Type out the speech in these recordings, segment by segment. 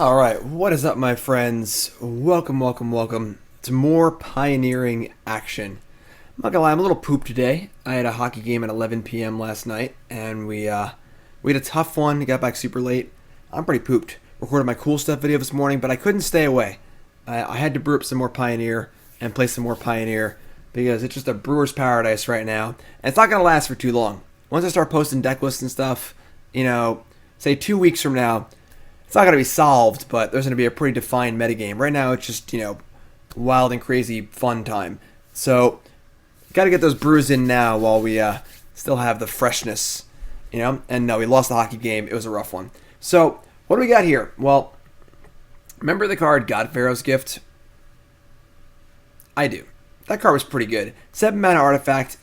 Alright, what is up, my friends? Welcome to more pioneering action. I'm not gonna lie, I'm a little pooped today. I had a hockey game at 11 p.m. last night, and we had a tough one, got back super late. I'm pretty pooped. Recorded my cool stuff video this morning, but I couldn't stay away. I had to brew up some more Pioneer and play some more Pioneer, because it's just a brewer's paradise right now, and it's not gonna last for too long. Once I start posting deck lists and stuff, say 2 weeks from now, it's not going to be solved, but there's going to be a pretty defined metagame. Right now, it's just, wild and crazy fun time. So, got to get those brews in now while we still have the freshness, And no, we lost the hockey game. It was a rough one. So, what do we got here? Well, remember the card God-Pharaoh's Gift? I do. That card was pretty good. 7 mana artifact.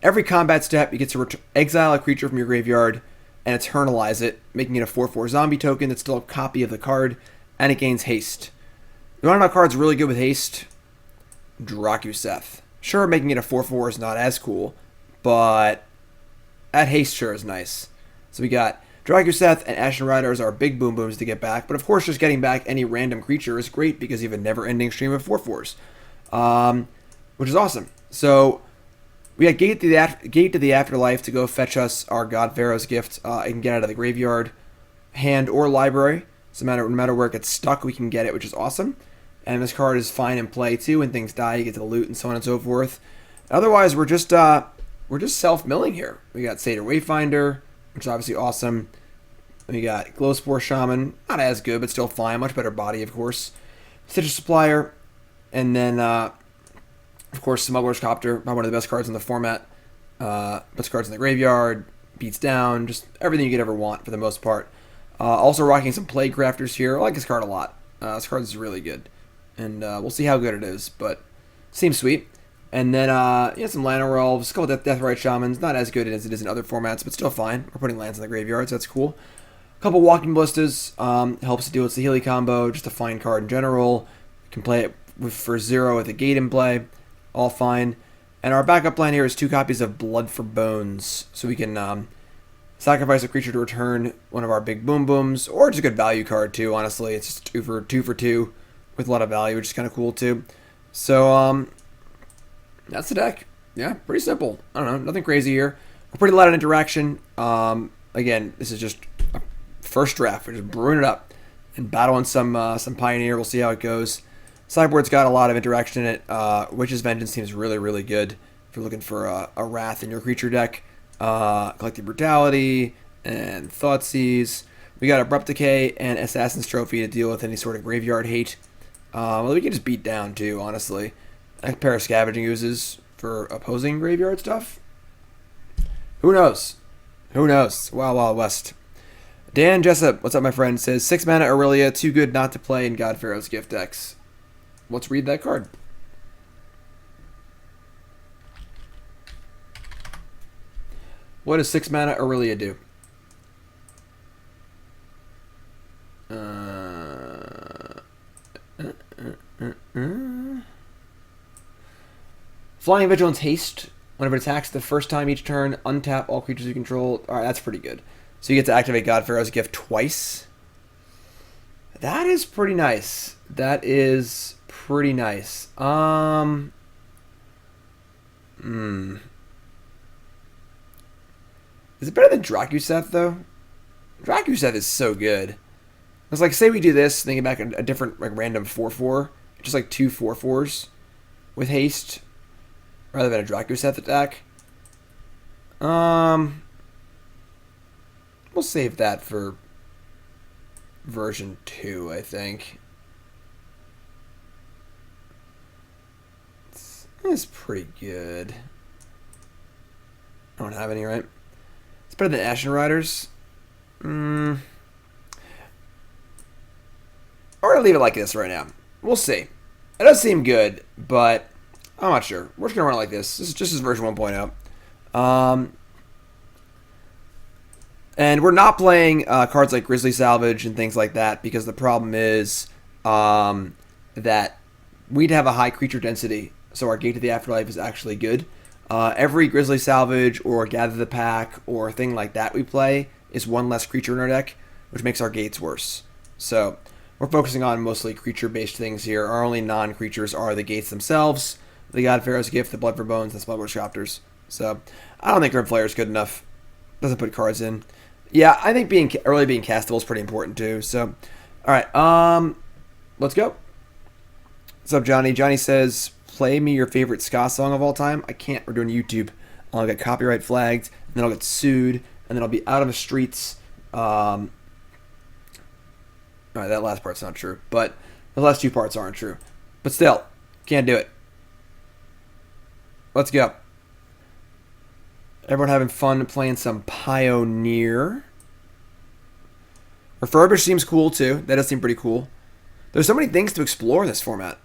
Every combat step, you get to exile a creature from your graveyard and eternalize it, making it a 4/4 zombie token that's still a copy of the card, and it gains haste. You want to know card's really good with haste? Drakuseth. Sure, making it a 4/4 is not as cool, but that haste sure is nice. So we got Drakuseth and Ashen Rider as our big boom booms to get back, but of course just getting back any random creature is great because you have a never-ending stream of 4/4s, which is awesome. So we got Gate to the Afterlife to go fetch us our God-Pharaoh's Gift. It can get out of the graveyard, hand, or library. So no matter where it gets stuck, we can get it, which is awesome. And this card is fine in play too. When things die, you get to loot and so on and so forth. Otherwise, we're just self-milling here. We got Satyr Wayfinder, which is obviously awesome. We got Glowspore Shaman, not as good, but still fine. Much better body, of course. Supplier, and then of course, Smuggler's Copter, probably one of the best cards in the format. Best cards in the graveyard, beats down, just everything you could ever want for the most part. Also rocking some Plaguecrafters here. I like this card a lot. This card is really good. And we'll see how good it is, but seems sweet. And then some Llanowar Elves, a couple of Deathrite Shamans. Not as good as it is in other formats, but still fine. We're putting lands in the graveyard, so that's cool. A couple Walking Ballistas helps to deal with the Healy combo, just a fine card in general. You can play it for 0 with a gate in play. All fine. And our backup plan here is 2 copies of Blood for Bones. So we can sacrifice a creature to return one of our big boom booms. Or it's a good value card too, honestly. It's just 2 for 2 with a lot of value, which is kind of cool too. So that's the deck. Yeah, pretty simple. I don't know, nothing crazy here. We're pretty light on interaction. Again, this is just a first draft. We're just brewing it up and battling some Pioneer. We'll see how it goes. Sideboard's got a lot of interaction in it. Witch's Vengeance seems really, really good if you're looking for a Wrath in your creature deck. Collective Brutality and Thoughtseize. We got Abrupt Decay and Assassin's Trophy to deal with any sort of graveyard hate. Well, we can just beat down too, honestly. A pair of Scavenging Oozes for opposing graveyard stuff. Who knows? Who knows? Wild, Wild West. Dan Jessup, what's up, my friend? Says 6 mana Aurelia, too good not to play in God-Pharaoh's Gift decks. Let's read that card. What does 6 mana Aurelia do? Flying Vigilance Haste. Whenever it attacks the first time each turn, untap all creatures you control. Alright, that's pretty good. So you get to activate God-Pharaoh's Gift twice. That is pretty nice. That is pretty nice. Is it better than Drakuseth, though? Drakuseth is so good. It's like, say we do this, thinking back a different, like, random 4/4. Just like 2 4/4s with haste, rather than a Drakuseth attack. We'll save that for version 2, I think. It's pretty good. I don't have any, right? It's better than Ashen Riders. Or I'll leave it like this right now. We'll see. It does seem good, but I'm not sure. We're just going to run it like this. This is just as version 1.0. And we're not playing cards like Grizzly Salvage and things like that because the problem is that we'd have a high creature density, so our Gate to the Afterlife is actually good. Every Grizzly Salvage or Gather the Pack or thing like that we play is one less creature in our deck, which makes our gates worse. So we're focusing on mostly creature-based things here. Our only non-creatures are the gates themselves, the God-Pharaoh's Gift, the Blood for Bones, and the Smuggler's Copters. So, I don't think Grim Flayer is good enough. Doesn't put cards in. Yeah, I think early being castable is pretty important too. So, alright, let's go. What's up, Johnny? Johnny says, play me your favorite ska song of all time. I can't. We're doing YouTube. I'll get copyright flagged, and then I'll get sued, and then I'll be out on the streets. Alright, that last part's not true, but the last two parts aren't true. But still, can't do it. Let's go. Everyone having fun playing some Pioneer. Refurbish seems cool too. That does seem pretty cool. There's so many things to explore in this format.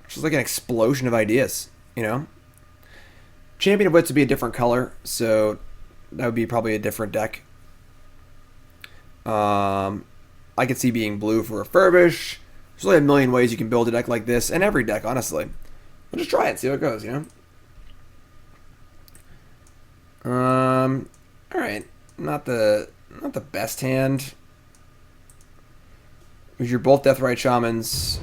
It's just like an explosion of ideas, you know? Champion of Wits would be a different color, so that would be probably a different deck. I could see being blue for Refurbish. There's only a million ways you can build a deck like this, and every deck, honestly. We'll just try it, see how it goes, you know? Alright. Not the best hand. Because you're both Deathrite Shamans.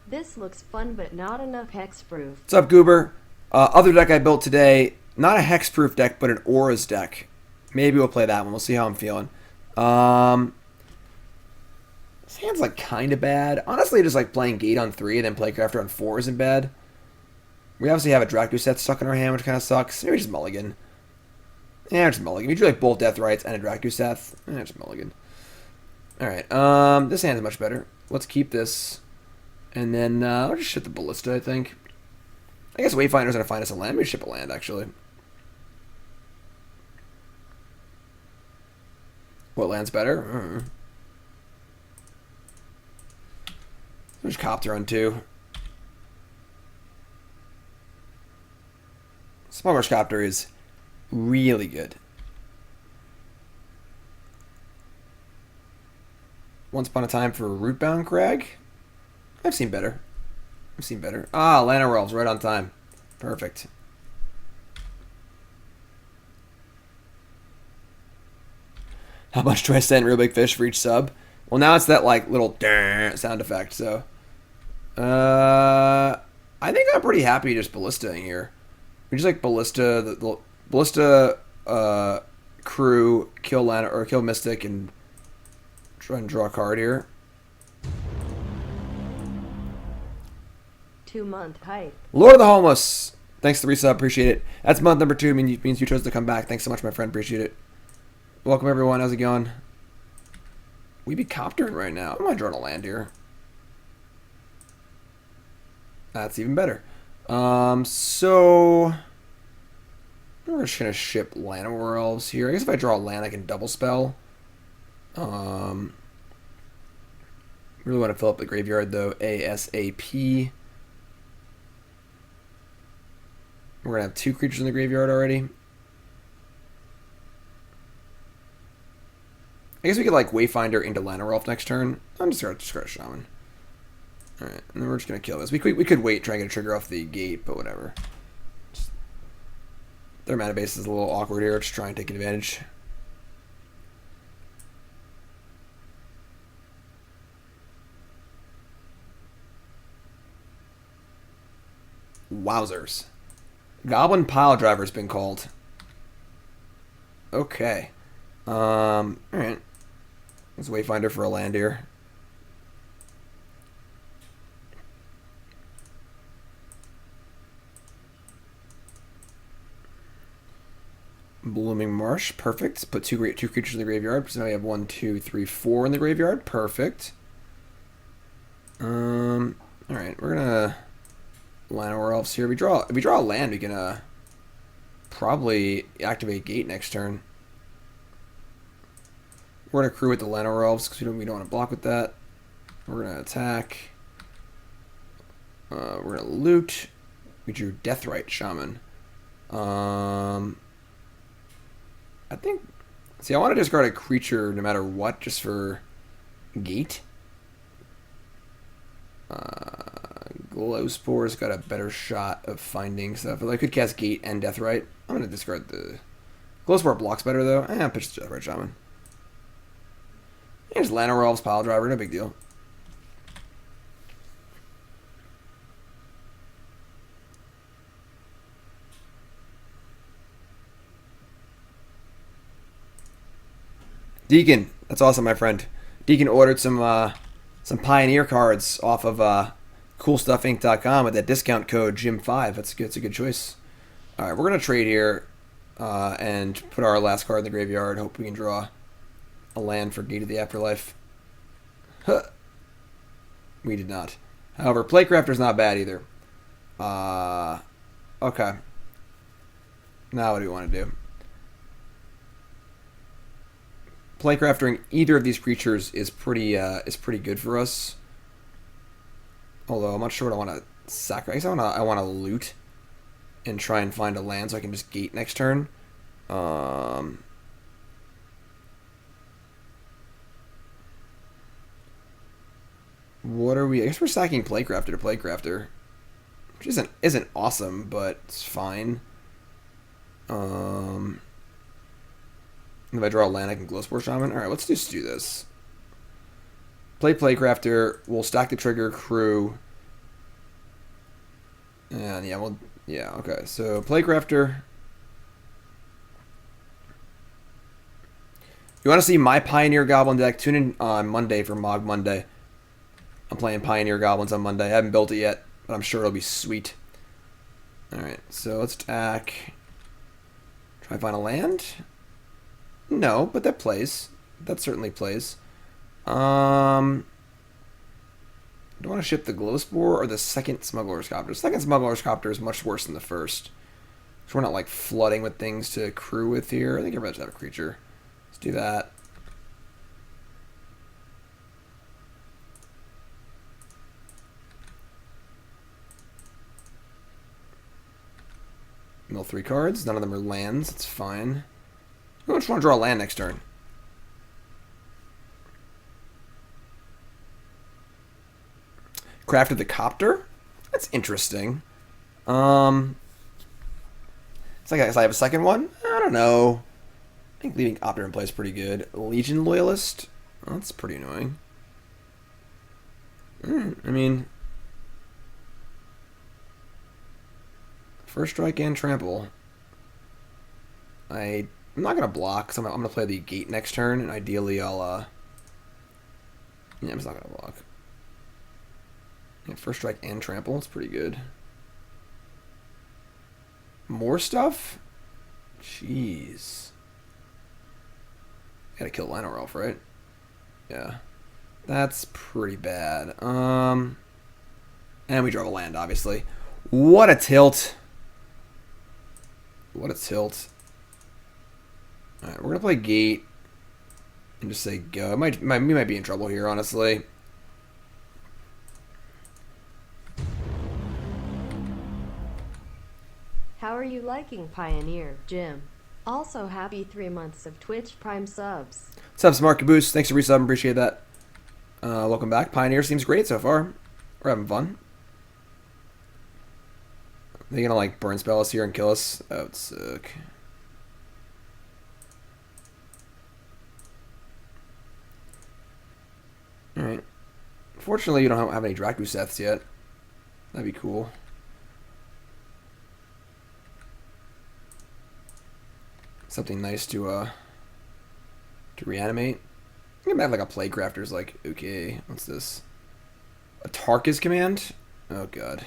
This looks fun, but not enough hexproof. What's up, Goober? Other deck I built today, not a hexproof deck, but an auras deck. Maybe we'll play that one. We'll see how I'm feeling. This hand's like kind of bad. Honestly, just like playing Gate on 3 and then Plaguecrafter on 4 isn't bad. We obviously have a Drakuseth stuck in our hand, which kind of sucks. Maybe just mulligan. Yeah, just mulligan. We drew like both Deathrites and a Drakuseth. Yeah, just mulligan. Alright, this hand's much better. Let's keep this. And then, I'll just ship the Ballista, I think. I guess Wayfinder's gonna find us a land. Maybe ship a land, actually. What land's better? There's Copter on 2. Smuggler's Copter is really good. Once Upon a Time for Rootbound Crag? I've seen better. Ah, Llanowar Elves, right on time. Perfect. How much do I send Real Big Fish for each sub? Well, now it's that like little sound effect, so. I think I'm pretty happy just Ballistaing here. We just like Ballista, the Ballista crew, kill Llanowar, or kill Mystic, and try and draw a card here. 2-month hype. Lord of the Homeless. Thanks to the resub, appreciate it. That's month number 2, means you chose to come back. Thanks so much, my friend, appreciate it. Welcome everyone, how's it going? We be Coptering right now. I'm gonna draw a land here. That's even better. So we're just gonna ship Llanowar Elves here. I guess if I draw a land, I can double spell. Really want to fill up the graveyard though, ASAP. We're gonna have 2 creatures in the graveyard already. I guess we could like Wayfinder into Llanowar Elf next turn. I'm just gonna discard a Shaman. Alright, and then we're just gonna kill this. We could wait, try and get a trigger off the gate, but whatever. Their mana base is a little awkward here. Just try and take advantage. Wowzers. Goblin Pile Driver's been called. Okay. Alright. Let's Wayfinder for a land here. Blooming Marsh, perfect. Put two creatures in the graveyard. So now we have 1, 2, 3, 4 in the graveyard. Perfect. Alright, we're gonna Llanowar Elves here. If we draw a land, we can probably activate Gate next turn. We're gonna crew with the Llanowar Elves because we don't want to block with that. We're gonna attack. We're gonna loot. We drew Deathrite Shaman. I think. See, I want to discard a creature no matter what, just for Gate. Glowspore's got a better shot of finding stuff. If I could cast Gate and Deathrite, I'm gonna discard the Glowspore blocks better though. Pitch the Deathrite Shaman. Here's Llanowar Elves pile driver, no big deal. Deacon, that's awesome, my friend. Deacon ordered some Pioneer cards off of CoolStuffInc.com with that discount code Jim5. That's good. It's a good choice. All right, we're gonna trade here and put our last card in the graveyard. Hope we can draw a land for Gate of the Afterlife. Huh. We did not. However, Plaguecrafter's not bad either. Okay. Now what do we want to do? Plaguecraftering either of these creatures is pretty good for us. Although I'm not sure what I want to sacrifice. I want to loot and try and find a land so I can just gate next turn. What are we? I guess we're sacking Plaguecrafter to Plaguecrafter, which isn't awesome, but it's fine. If I draw a land, I can Glowspore Shaman. All right, let's just do this. Play Plaguecrafter. We'll stack the trigger crew. And yeah, okay. So Plaguecrafter. You want to see my Pioneer Goblin deck? Tune in on Monday for Mog Monday. I'm playing Pioneer Goblins on Monday. I haven't built it yet, but I'm sure it'll be sweet. Alright, so let's attack. Try to find a land? No, but that plays. That certainly plays. Do I want to ship the Glowspore or the second Smuggler's Copter? The second Smuggler's Copter is much worse than the first. So we're not like flooding with things to crew with here. I think everybody should have a creature. Let's do that. Mill 3 cards. None of them are lands. It's fine. I just want to draw a land next turn. Crafted the Copter? That's interesting. It's like I guess I have a second one? I don't know. I think leaving Copter in play is pretty good. Legion Loyalist? Oh, that's pretty annoying. I mean... First strike and trample. I'm not going to block, because I'm going to play the gate next turn, and ideally I'll, yeah, I'm just not going to block. Yeah, first strike and trample, it's pretty good. More stuff? Jeez. Gotta kill Llanowar Elf, right? Yeah. That's pretty bad. And we draw a land, obviously. What a tilt. What a tilt. Alright, we're going to play gate and just say go. We might be in trouble here, honestly. How are you liking Pioneer, Jim? Also, happy 3 months of Twitch Prime subs. What's up, Smart Caboose? Thanks for resubbing. Appreciate that. Welcome back. Pioneer seems great so far. We're having fun. Are they gonna like burn spell us here and kill us? Oh, it's sick. Alright. Fortunately, you don't have any Drakuseths yet. That'd be cool. Something nice to reanimate. I think I might have like a Plaguecrafter's like, okay, what's this? A Tarkus command? Oh god.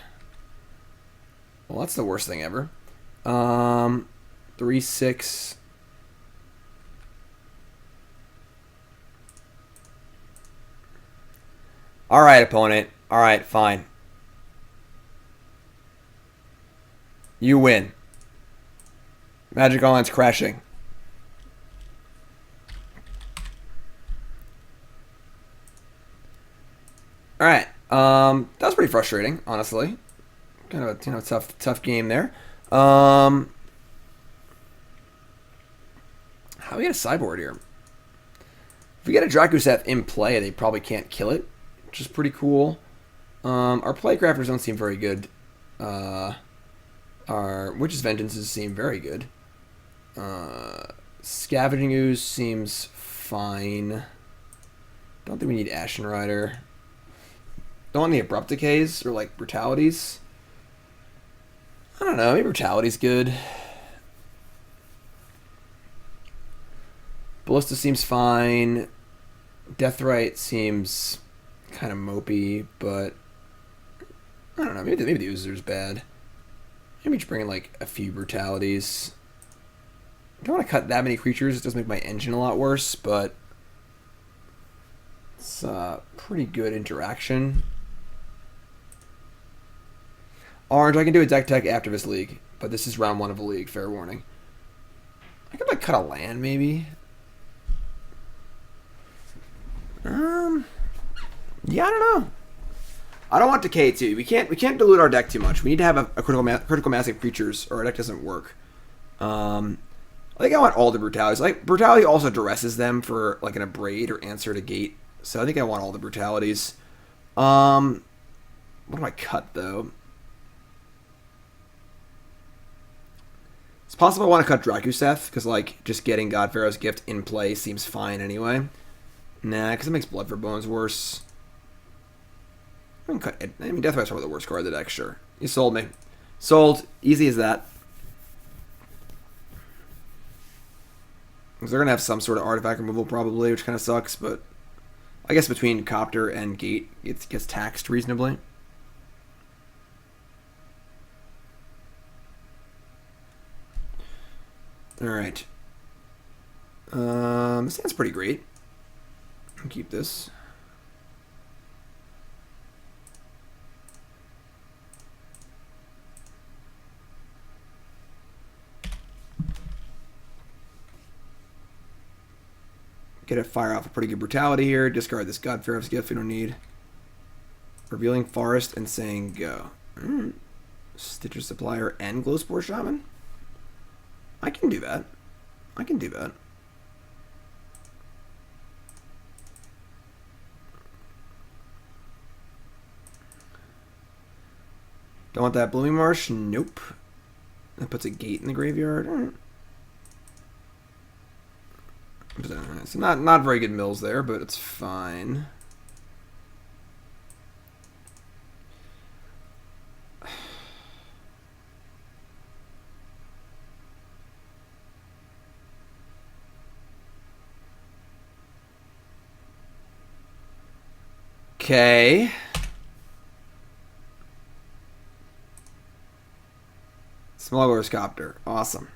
Well, that's the worst thing ever. 3/6. Alright, opponent. Alright, fine. You win. Magic Online's crashing. Alright. That was pretty frustrating, honestly. Kind of a tough game there. How do we get a sideboard here? If we get a Drakuseth in play, they probably can't kill it, which is pretty cool. Our Plaguecrafters don't seem very good. Our Witch's Vengeances seem very good. Scavenging Ooze seems fine. Don't think we need Ashen Rider. Don't want any Abrupt Decays or like Brutalities. I don't know, maybe Brutality's good. Ballista seems fine. Deathrite seems kind of mopey, but I don't know, maybe the Oozer's bad. Maybe just bring in like a few Brutalities. I don't want to cut that many creatures, it does make my engine a lot worse, but it's pretty good interaction. Orange, I can do a deck tech after this league, but this is round 1 of a league, fair warning. I could like cut a land maybe. Yeah, I don't know. I don't want Decay too. We can't dilute our deck too much. We need to have a critical mass of creatures, or our deck doesn't work. I think I want all the Brutalities. Like Brutality also duresses them for like an Abrade or Answer to Gate. So I think I want all the Brutalities. What do I cut though? It's possible I want to cut Drakuseth because like just getting God-Pharaoh's Gift in play seems fine anyway. Nah, because it makes Blood for Bones worse. I mean, Deathrite's probably the worst card of the deck, sure. You sold me. Sold. Easy as that. Because they're going to have some sort of artifact removal probably, which kind of sucks, but I guess between Copter and Gate, it gets taxed reasonably. Alright. This hand's pretty great. I'll keep this. Get a fire off a pretty good Brutality here. Discard this God-Pharaoh's Gift we don't need. Revealing Forest and saying go. Stitcher Supplier and Glowspore Shaman? I can do that. I can do that. Don't want that Blooming Marsh? Nope. That puts a gate in the graveyard. So not very good mills there, but it's fine. Okay. Smuggler's Copter. Awesome.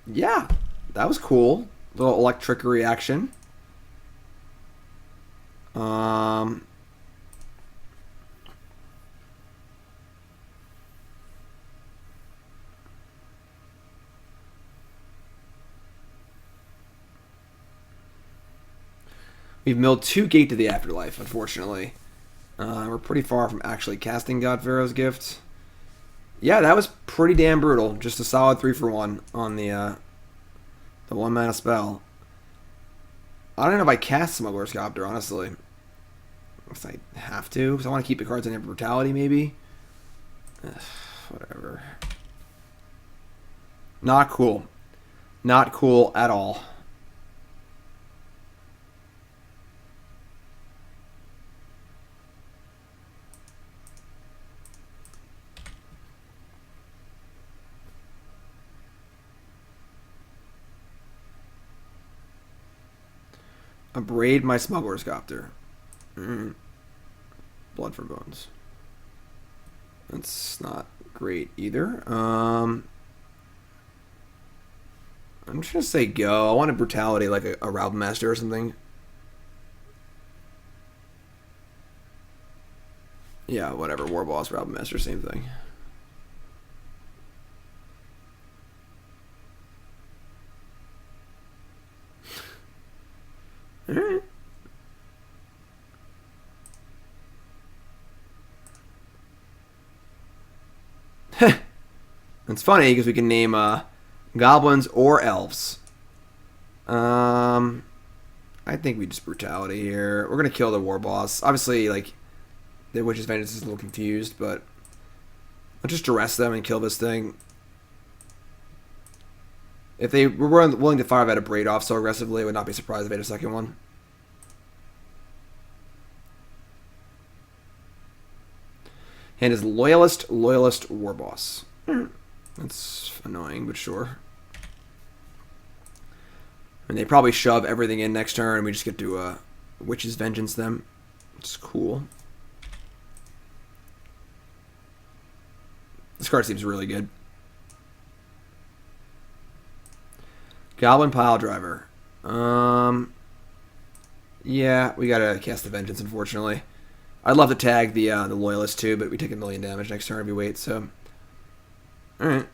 Yeah, that was cool. Little electric reaction. We've milled 2 Gate to the Afterlife, unfortunately. We're pretty far from actually casting God-Pharaoh's Gift. Yeah, that was pretty damn brutal. Just a solid 3-for-1 on the 1-mana spell. I don't know if I cast Smuggler's Copter, honestly. If I have to, because I want to keep the cards in their Brutality, maybe. Whatever. Not cool. Not cool at all. Abrade my Smuggler's Copter. Blood for Bones. That's not great either. I'm just going to say go. I want a Brutality like a Realm Master or something. Yeah, whatever. War Boss, Realm Master, same thing. Alright. It's funny because we can name goblins or elves. I think we just Brutality here. We're gonna kill the War Boss. Obviously, like the Witch's Vengeance is a little confused, but let's just duress them and kill this thing. If they were willing to fire that Abrade off so aggressively, I would not be surprised if they had a second one. Hand is Loyalist War Boss. That's annoying, but sure. And they probably shove everything in next turn, and we just get to Witch's Vengeance them. It's cool. This card seems really good. Goblin Pile Driver. Yeah, we gotta cast the Vengeance, unfortunately. I'd love to tag the Loyalist too, but we take 1,000,000 damage next turn if we wait, so... Alright.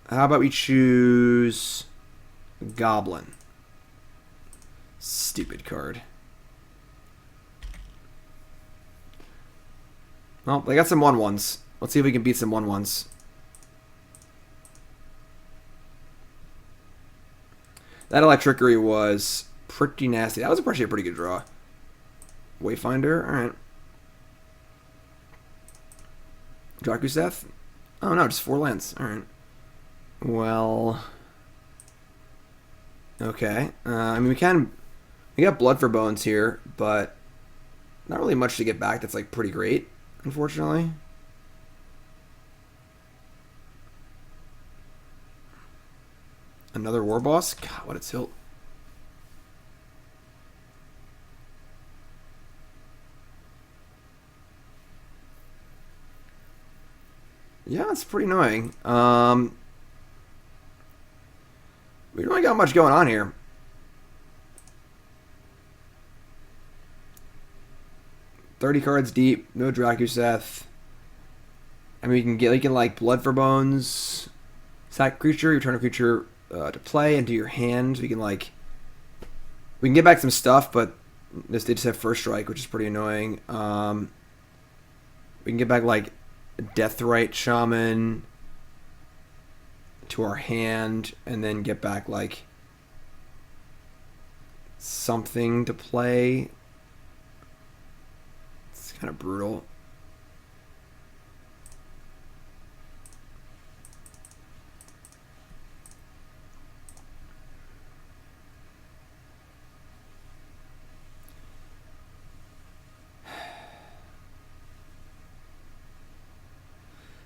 How about we choose... Goblin. Stupid card. Well, they got some 1/1s. Let's see if we can beat some 1/1s. That Electrickery was pretty nasty. That was actually a pretty good draw. Wayfinder, alright. Drakuseth? Oh no, just 4 lands. Alright. Well... Okay. I mean, we got Blood for Bones here, but not really much to get back that's like pretty great, unfortunately. Another War Boss? God, what a tilt. Yeah, it's pretty annoying. We don't really got much going on here. $30 cards deep, no Drakuseth. I mean, we can like Blood for Bones, sack creature, return a creature to play into your hand. We can get back some stuff, but they just have first strike, which is pretty annoying. We can get back like Deathrite Shaman to our hand, and then get back like something to play. It's kind of brutal.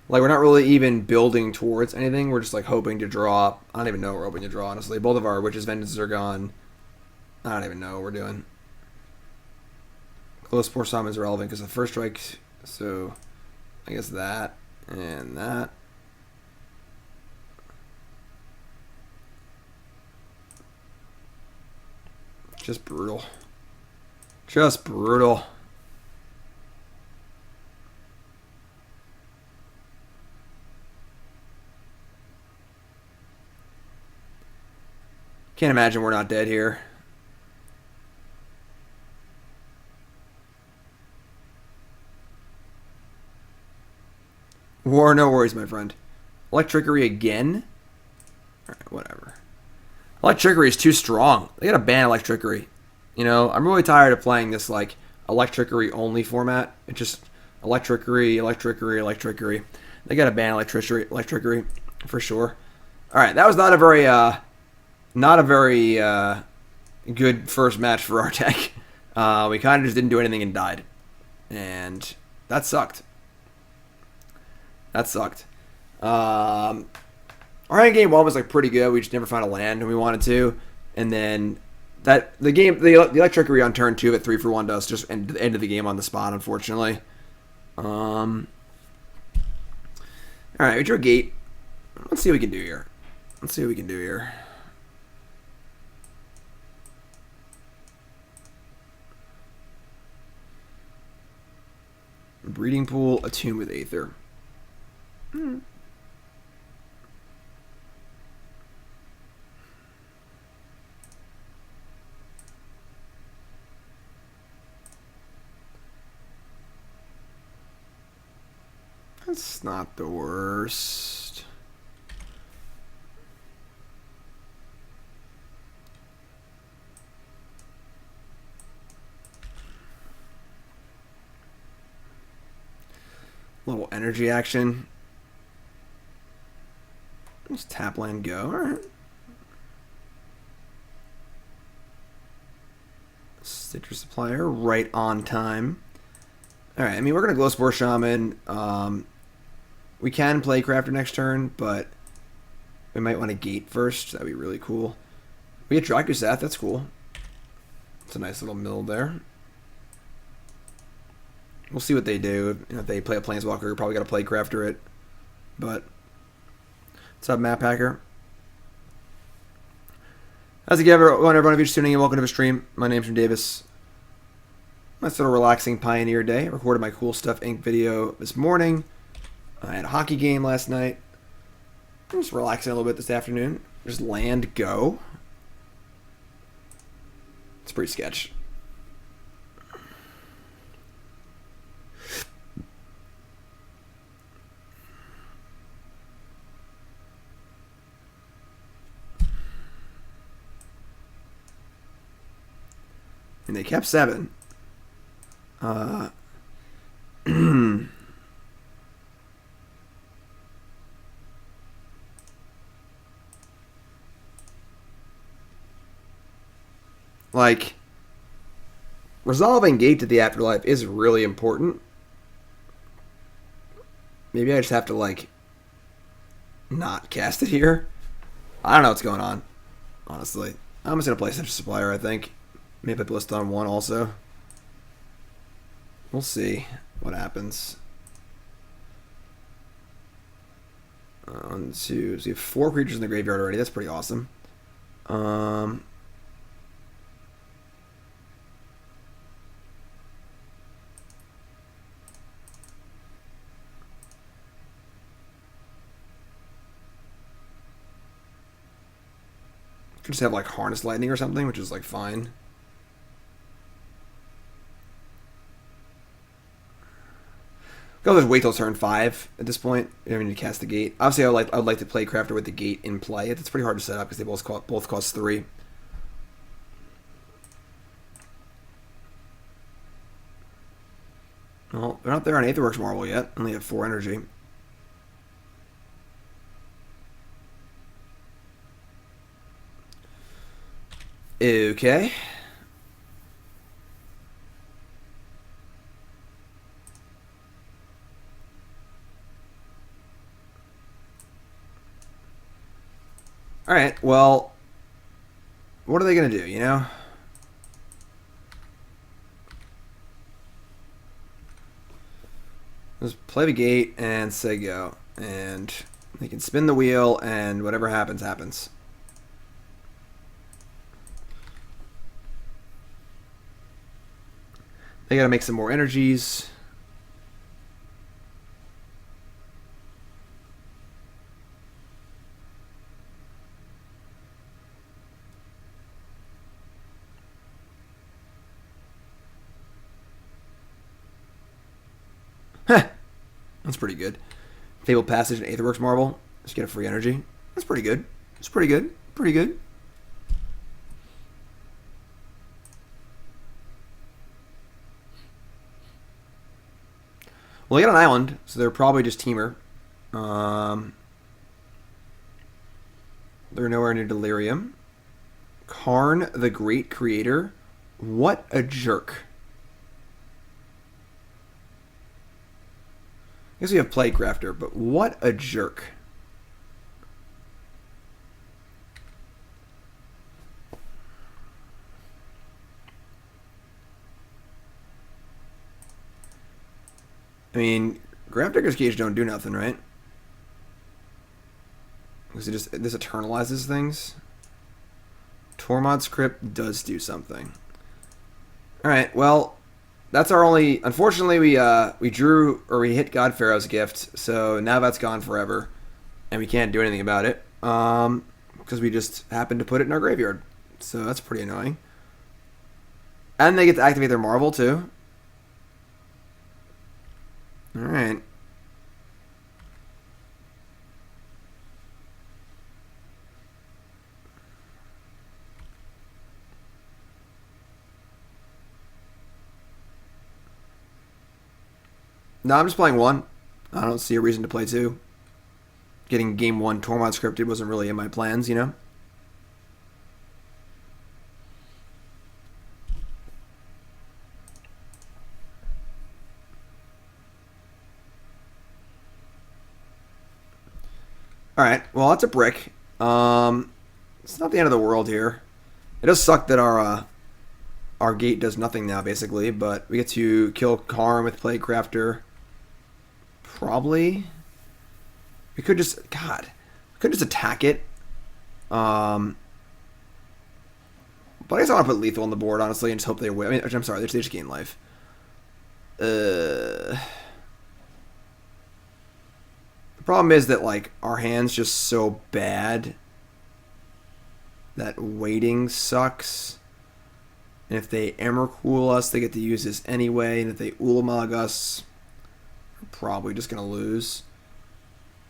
Like, we're not really even building towards anything. We're just, like, hoping to draw. I don't even know what we're hoping to draw, honestly. Both of our Witch's Vengeances are gone. I don't even know what we're doing. Glowspore Shaman is relevant because of the first strike. So, I guess that and that. Just brutal. Just brutal. Can't imagine we're not dead here. War, no worries, my friend. Electrickery again? Alright, whatever. Electrickery is too strong. They gotta ban Electrickery. You know, I'm really tired of playing this, like, Electrickery only format. It's just Electrickery, Electrickery, Electrickery. They gotta ban Electrickery for sure. Alright, that was not a very good first match for our deck. We kind of just didn't do anything and died. And that sucked. That sucked. Our end game 1 was like pretty good. We just never found a land when we wanted to. And then the Electrickery on turn 2 at 3-for-1 does just end of the game on the spot, unfortunately. Alright, we drew a gate. Let's see what we can do here. Breeding Pool, Attune with Aether. That's not the worst. Little energy action. Just tap land go. Alright. Citrus Supplier right on time. Alright, I mean, we're going to Glowspore Shaman. We can Plaguecrafter next turn, but we might want to gate first. That'd be really cool. We get Drakuseth, that's cool. It's a nice little mill there. We'll see what they do. You know, if they play a Planeswalker, we're probably got to Plaguecrafter it. But, what's up, Map Hacker? How's it going, everyone? If you're just tuning in, welcome to the stream. My name's Jim Davis. Nice little relaxing Pioneer day. I recorded my Cool Stuff Inc. video this morning. I had a hockey game last night. I'm just relaxing a little bit this afternoon. Just land, go. It's pretty sketch. And they kept 7. Like, resolving gate to the Afterlife is really important. Maybe I just have to, like, not cast it here. I don't know what's going on, honestly. I'm just going to play such a Supplier, I think. Maybe put Ballista on 1 also. We'll see what happens. 1, 2. So we have 4 creatures in the graveyard already. That's pretty awesome. Could just have like Harness Lightning or something, which is like fine. Go just wait till turn 5 at this point. You don't need to cast the gate. Obviously, I would like to play Crafter with the gate in play. It's pretty hard to set up because they both cost 3. Well, they're not there on Aetherworks Marble yet. Only have 4 energy. Okay. Alright, well, what are they going to do, you know? Just play the gate and say go. And they can spin the wheel and whatever happens, happens. They got to make some more energies. That's pretty good. Fable Passage and Aetherworks Marble. Just get a free energy. That's pretty good. It's pretty good. Pretty good. Well, they got an island, so they're probably just Teamer. They're nowhere near Delirium. Karn, the Great Creator. What a jerk. I guess we have Plaguecrafter, but what a jerk. I mean, Gravedigger's Cage don't do nothing, right? Because this eternalizes things. Tormod's Crypt does do something. Alright, well, that's our only... Unfortunately, we hit God-Pharaoh's gift, so now that's gone forever. And we can't do anything about it. Because we just happened to put it in our graveyard. So that's pretty annoying. And they get to activate their Marvel, too. Alright. No, I'm just playing 1. I don't see a reason to play 2. Getting game 1 Tormod scripted wasn't really in my plans, you know? All right. Well, that's a brick. It's not the end of the world here. It does suck that our gate does nothing now, basically, but we get to kill Karn with Plaguecrafter. Probably. We could just... God. We could just attack it. But I guess I want to put lethal on the board, honestly, and just hope they win. I mean, I'm sorry, they just gain life. The problem is that, like, our hand's just so bad that waiting sucks. And if they Emrakul us, they get to use this anyway. And if they Ulamog us, we're probably just going to lose.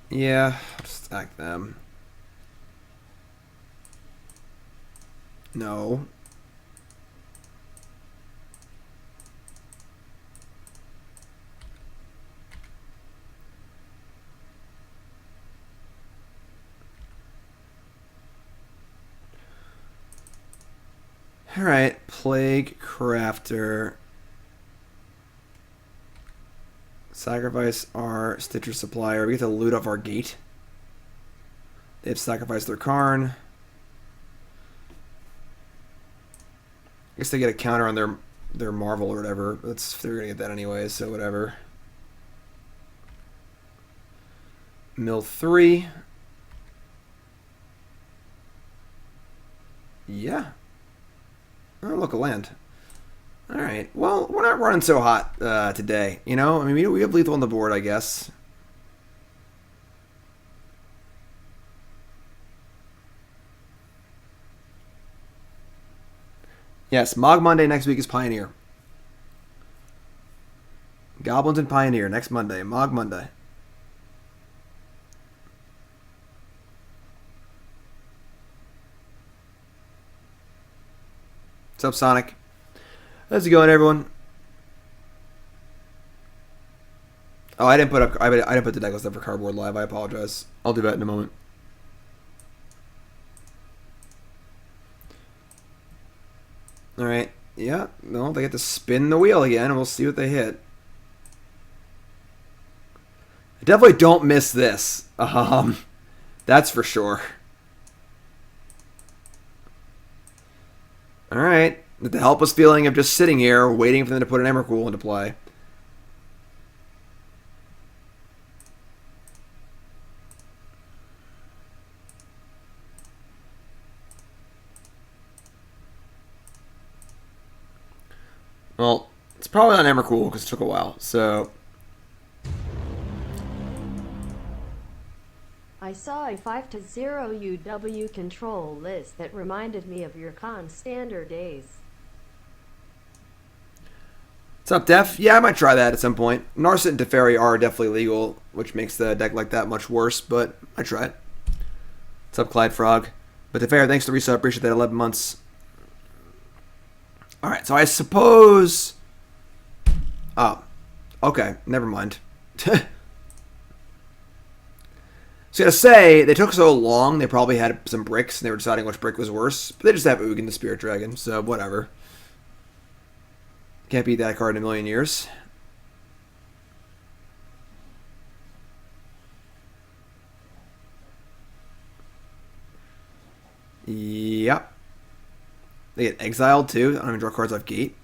Yeah, I'll just attack them. No. Alright, Plaguecrafter. Sacrifice our Stitcher Supplier. We get to loot off our gate. They've sacrificed their Karn. I guess they get a counter on their Marvel or whatever. They're gonna get that anyway, so whatever. Mill 3. Yeah. Oh, look, a land. Alright, well, we're not running so hot today, you know? I mean, we have lethal on the board, I guess. Yes, Mog Monday next week is Pioneer. Goblins and Pioneer next Monday. Mog Monday. What's up, Sonic? How's it going, everyone? Oh, I didn't put the deck list up for Cardboard Live. I apologize. I'll do that in a moment. All right. Yeah. No, they get to spin the wheel again, and we'll see what they hit. I definitely don't miss this. That's for sure. All right. The helpless feeling of just sitting here waiting for them to put an Emrakul into play. Well, it's probably not Emrakul because it took a while. So I saw a 5-0 UW control list that reminded me of your con standard days. what's up, Def? Yeah, I might try that at some point. Narset and Teferi are definitely legal, which makes the deck like that much worse, but I try it. What's up, Clyde Frog? But Teferi, thanks for the resub. Appreciate that 11 months. Alright, so I suppose... Oh, okay, never mind. So I gotta say, they took so long, they probably had some bricks, and they were deciding which brick was worse. But they just have Ugin the Spirit Dragon, so whatever. Can't beat that card in a million years. Yep. They get exiled too. I don't even draw cards off gate.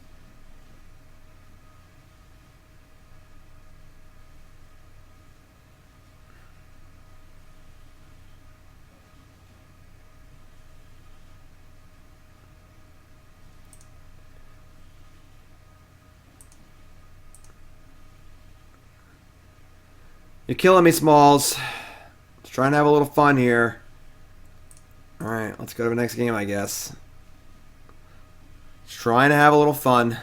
You're killing me, Smalls. Just trying to have a little fun here. Alright, let's go to the next game, I guess. Just trying to have a little fun.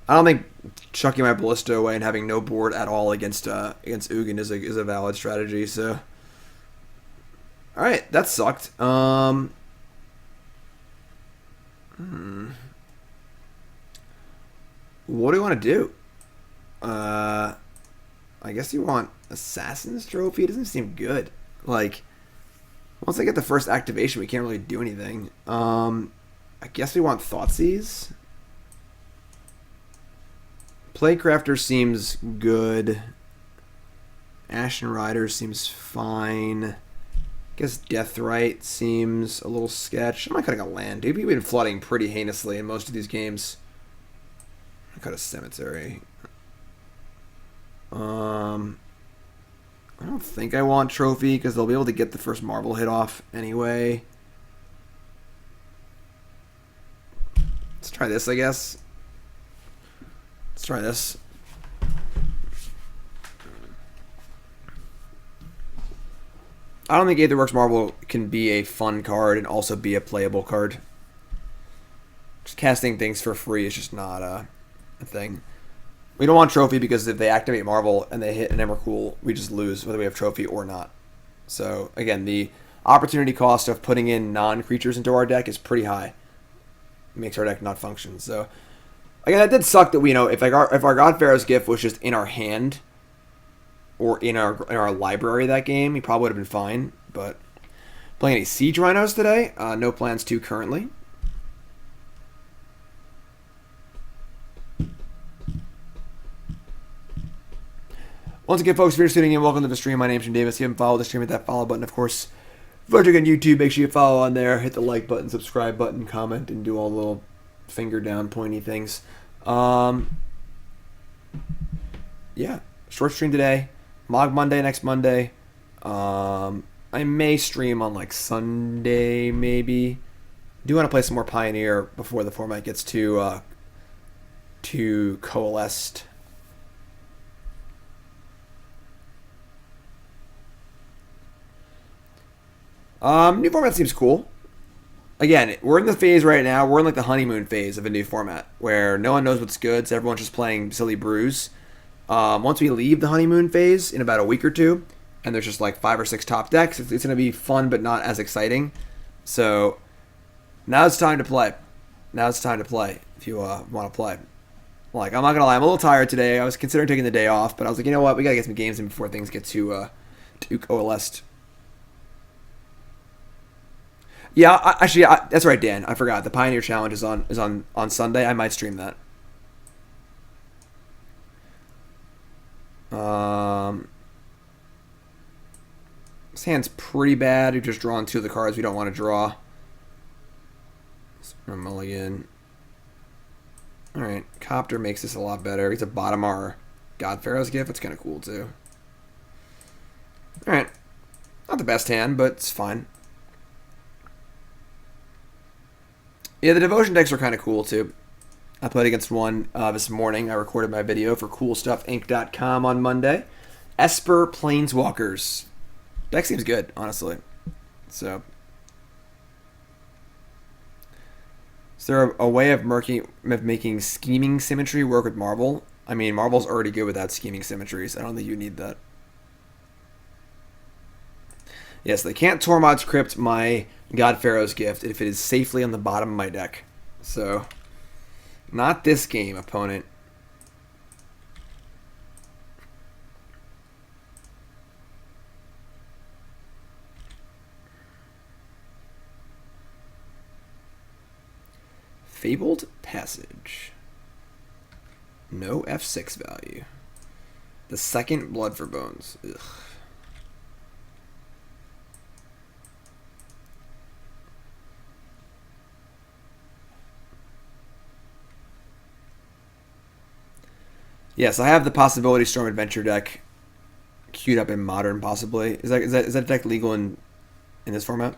I don't think chucking my Ballista away and having no board at all against Ugin is a valid strategy, so... Alright, that sucked. What do you want to do? I guess you want Assassin's Trophy. It doesn't seem good. Like, once I get the first activation, we can't really do anything. I guess we want Thoughtseize. Plaguecrafter seems good. Ashen Rider seems fine. Guess Deathrite seems a little sketch. I'm not cutting a land. We've been flooding pretty heinously in most of these games. I cut a cemetery. I don't think I want trophy because they'll be able to get the first marble hit off anyway. Let's try this, I guess. Let's try this. I don't think Aetherworks Marble can be a fun card and also be a playable card. Just casting things for free is just not a thing. We don't want trophy because if they activate Marble and they hit an Emrakul, we just lose whether we have trophy or not. So again, the opportunity cost of putting in non-creatures into our deck is pretty high. It makes our deck not function. So again, that did suck that we if our God-Pharaoh's gift was just in our hand or in our library that game, he probably would have been fine. But playing any Siege Rhinos today? No plans to currently. Once again, folks, if you're tuning in, welcome to the stream. My name's Jim Davis. If you haven't followed the stream, hit that follow button. Of course, if you're watching on YouTube, make sure you follow on there. Hit the like button, subscribe button, comment, and do all the little finger down pointy things. Yeah, short stream today. Mog Monday next Monday. I may stream on like Sunday, maybe. Do want to play some more Pioneer before the format gets too coalesced. New format seems cool. Again, we're in the phase right now. We're in like the honeymoon phase of a new format where no one knows what's good, so everyone's just playing silly brews. Once we leave the honeymoon phase in about a week or two, and there's just like 5 or 6 top decks, it's going to be fun but not as exciting. So now it's time to play. Now it's time to play if you want to play. Like, I'm not going to lie, I'm a little tired today. I was considering taking the day off, but I was like, you know what? We got to get some games in before things get too coalesced. Yeah, actually, that's right, Dan. I forgot. The Pioneer Challenge is on Sunday. I might stream that. This hand's pretty bad. We've just drawn 2 of the cards we don't want to draw. Mulligan. Alright, Copter makes this a lot better. He's a bottom our God-Pharaoh's gift. It's kind of cool, too. Alright. Not the best hand, but it's fine. Yeah, the Devotion decks are kind of cool, too. I played against one this morning. I recorded my video for CoolStuffInc.com on Monday. Esper Planeswalkers. Deck seems good, honestly. So, is there a way of making Scheming Symmetry work with Marble? I mean, Marble's already good without Scheming Symmetry, so I don't think you need that. Yes, they can't Tormod's Crypt my God-Pharaoh's gift if it is safely on the bottom of my deck. So, not this game, opponent. Fabled Passage. No F6 value. The second Blood for Bones. Ugh. Yes, I have the Possibility Storm Adventure deck queued up in Modern, possibly. Is that deck legal in this format?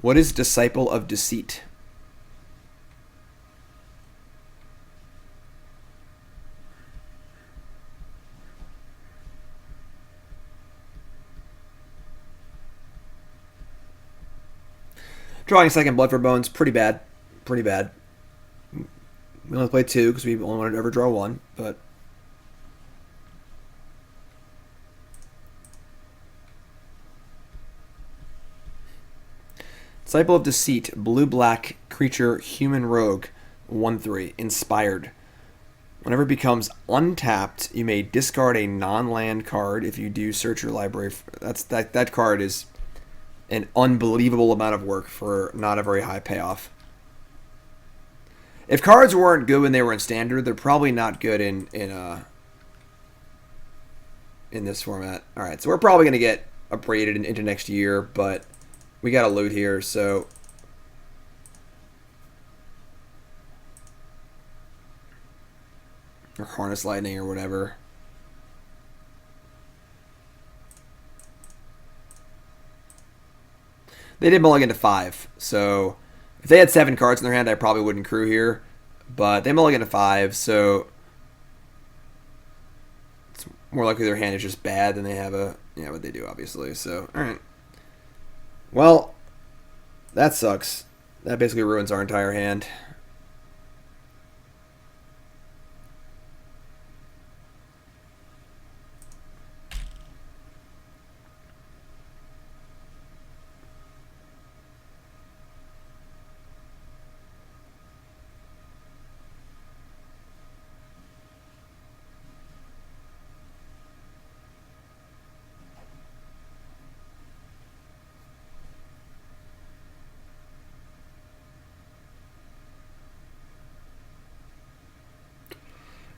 What is Disciple of Deceit? Drawing second Blood for Bones, pretty bad. Pretty bad. We only played 2 because we only wanted to ever draw 1, but Disciple of Deceit, blue-black creature, human rogue, 1/3, inspired. Whenever it becomes untapped, you may discard a non-land card. If you do, search your library. That card is an unbelievable amount of work for not a very high payoff. If cards weren't good when they were in Standard, they're probably not good in this format. All right, so we're probably going to get abraded into next year, but we got a loot here, so... Or Harness Lightning or whatever. They did mulligan to 5, so if they had 7 cards in their hand, I probably wouldn't crew here. But they mulligan to 5, so it's more likely their hand is just bad than they have a... Yeah, what they do, obviously. So, alright. Well, that sucks. That basically ruins our entire hand.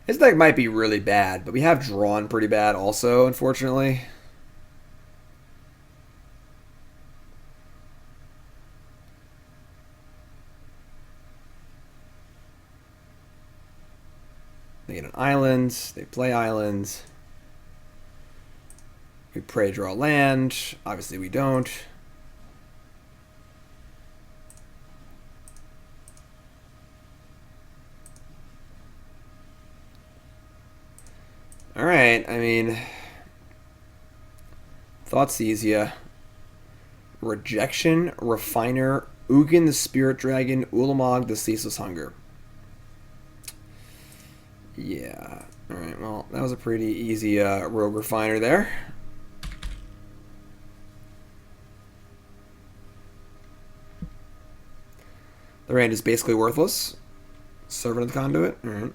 This deck might be really bad, but we have drawn pretty bad also, unfortunately. They get an island, they play islands. We pray draw land. Obviously we don't. Alright, I mean... Thoughtseize, yeah. Rejection, Refiner, Ugin the Spirit Dragon, Ulamog the Ceaseless Hunger. Yeah. Alright, well, that was a pretty easy Rogue Refiner there. The hand is basically worthless. Servant of the Conduit. Alright.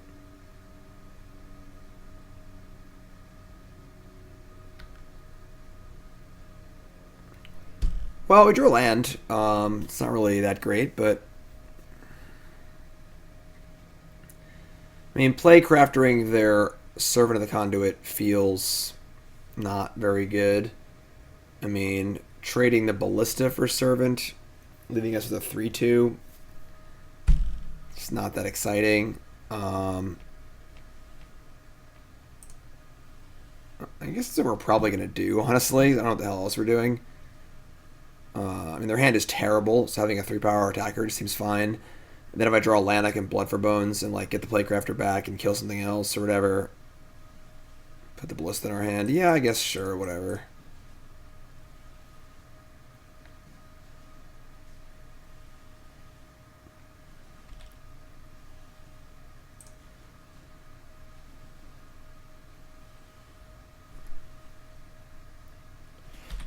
Well, we drew a land. It's not really that great, but... I mean, Plaguecraftering their Servant of the Conduit feels not very good. I mean, trading the Ballista for Servant, leaving us with a 3-2. It's not that exciting. I guess that's what we're probably going to do, honestly. I don't know what the hell else we're doing. I mean, their hand is terrible, so having a 3-power attacker just seems fine. And then if I draw a land, I can Blood for Bones and like get the Plaguecrafter back and kill something else or whatever. Put the Ballista in our hand. Yeah, I guess, sure, whatever.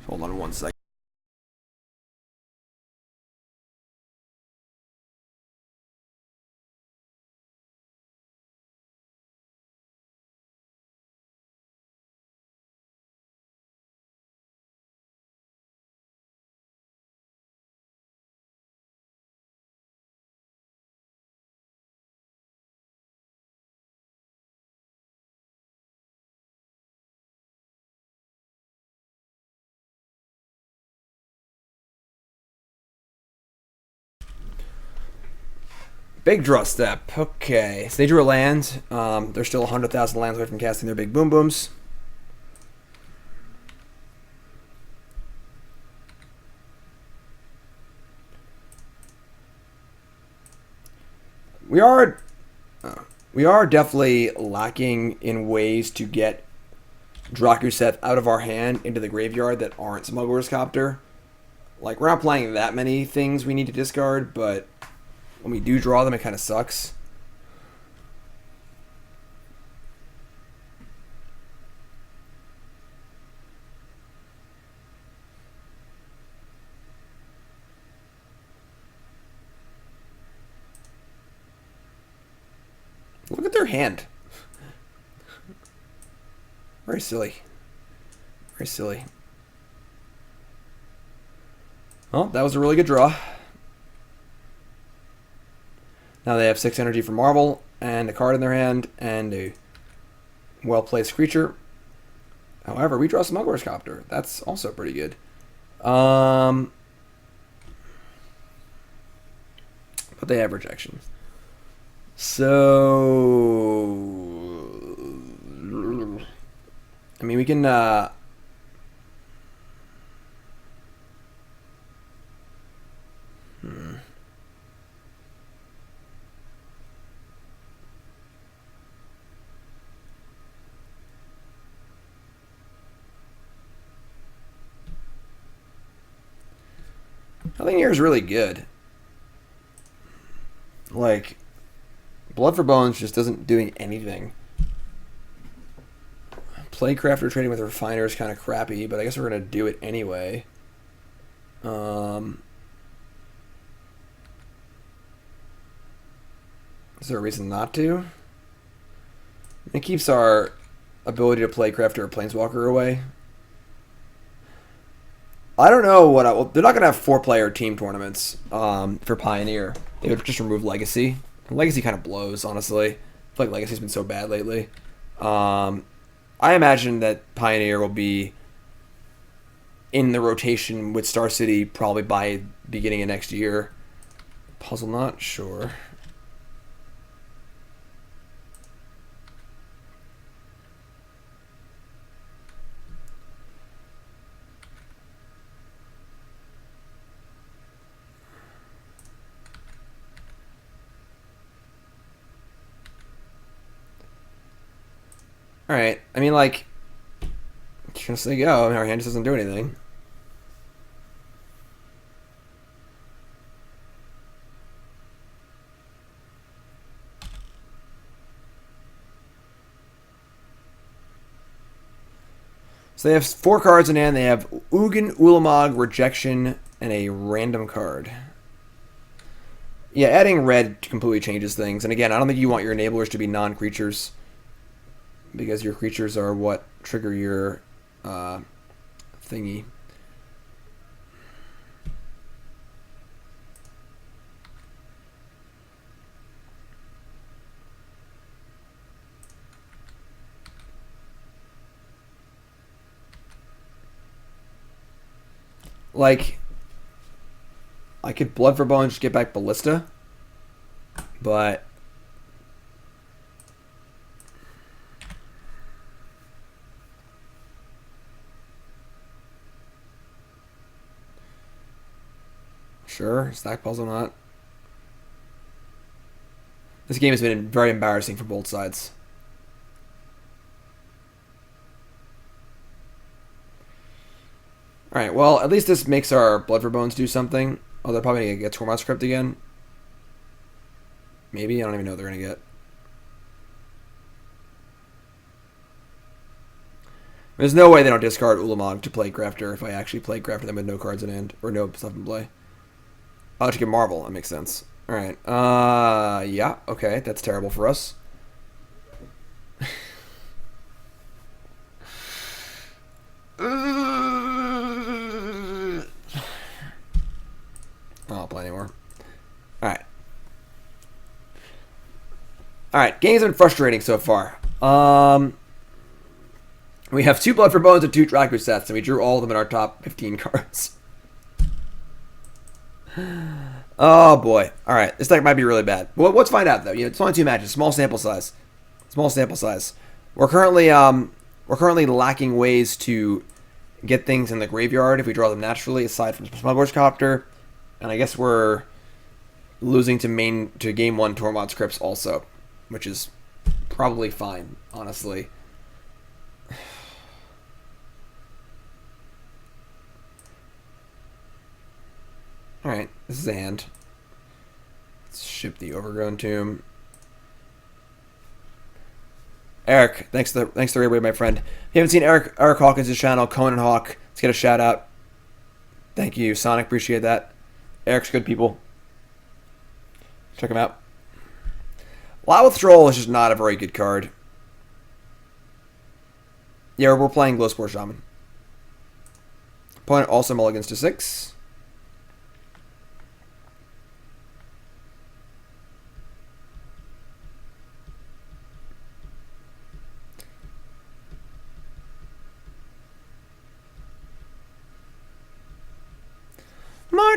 Hold on one second. Big draw step. Okay, so they drew a land. They're still 100,000 lands away from casting their big boom booms. We are definitely lacking in ways to get Drakuseth out of our hand into the graveyard that aren't Smuggler's Copter. Like, we're not playing that many things we need to discard, but when we do draw them, it kind of sucks. Look at their hand. Very silly. Very silly. Well, that was a really good draw. Now they have 6 energy for Marvel, and a card in their hand, and a well-placed creature. However, we draw Smuggler's Copter. That's also pretty good. But they have rejection. So, I mean, we can. I think here is really good. Like, Blood for Bones just isn't doing anything. Plaguecrafter trading with Refiner is kind of crappy, but I guess we're going to do it anyway. Is there a reason not to? It keeps our ability to Plaguecrafter or Planeswalker away. I don't know what well, they're not going to have 4-player team tournaments for Pioneer. They would just remove Legacy. Legacy kind of blows, honestly. I feel like Legacy's been so bad lately. I imagine that Pioneer will be in the rotation with Star City probably by beginning of next year. Puzzle not sure. Alright, I mean, like, just say go. Our hand just doesn't do anything. So they have 4 cards in hand. They have Ugin, Ulamog, Rejection, and a random card. Yeah, adding red completely changes things. And again, I don't think you want your enablers to be non-creatures, because your creatures are what trigger your thingy. Like, I could Blood for Bones just get back Ballista, but sure, stack puzzle not. This game has been very embarrassing for both sides. Alright, well, at least this makes our Blood for Bones do something. Oh, they're probably going to get Tormod Script again. Maybe, I don't even know what they're going to get. There's no way they don't discard Ulamog to Plaguecrafter if I actually Plaguecrafter them with no cards in hand, or no stuff in play. I'll just get Marvel, that makes sense. Alright, yeah, okay, that's terrible for us. I'll play anymore. Alright. Alright, game's been frustrating so far. We have 2 Blood for Bones and 2 Drakuseths, and we drew all of them in our top 15 cards. Oh boy. Alright, this deck might be really bad. Well, let's find out though. You know, it's only 2 matches, small sample size. Small sample size. We're currently lacking ways to get things in the graveyard if we draw them naturally, aside from Smuggler's Copter. And I guess we're losing to game 1 Tormod Scripts also, which is probably fine, honestly. Alright, this is a hand. Let's ship the Overgrown Tomb. Eric, thanks to the raid, my friend. If you haven't seen Eric Hawkins' channel, Conan Hawk, let's get a shout out. Thank you, Sonic, appreciate that. Eric's good people. Check him out. Lot Withdrawal is just not a very good card. Yeah, we're playing Glowspore Shaman. Opponent also mulligans to 6.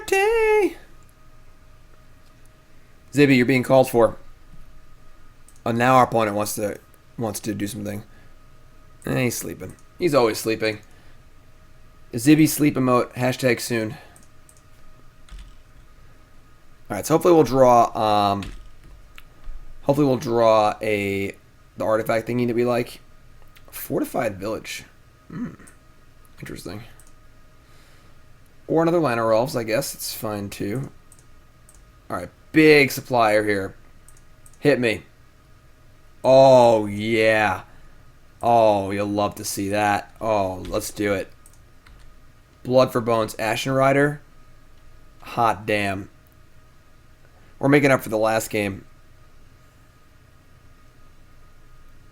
party. Zibby, you're being called for. Oh, now our opponent wants to do something. He's sleeping. He's always sleeping. Zibby sleep emote. Hashtag soon. Alright, so hopefully we'll draw the artifact thingy that we like. Fortified village. Interesting. Or another Llanowar Elves, I guess. It's fine too. Alright, big supplier here. Hit me. Oh, yeah. Oh, you'll love to see that. Oh, let's do it. Blood for Bones, Ashen Rider. Hot damn. We're making up for the last game.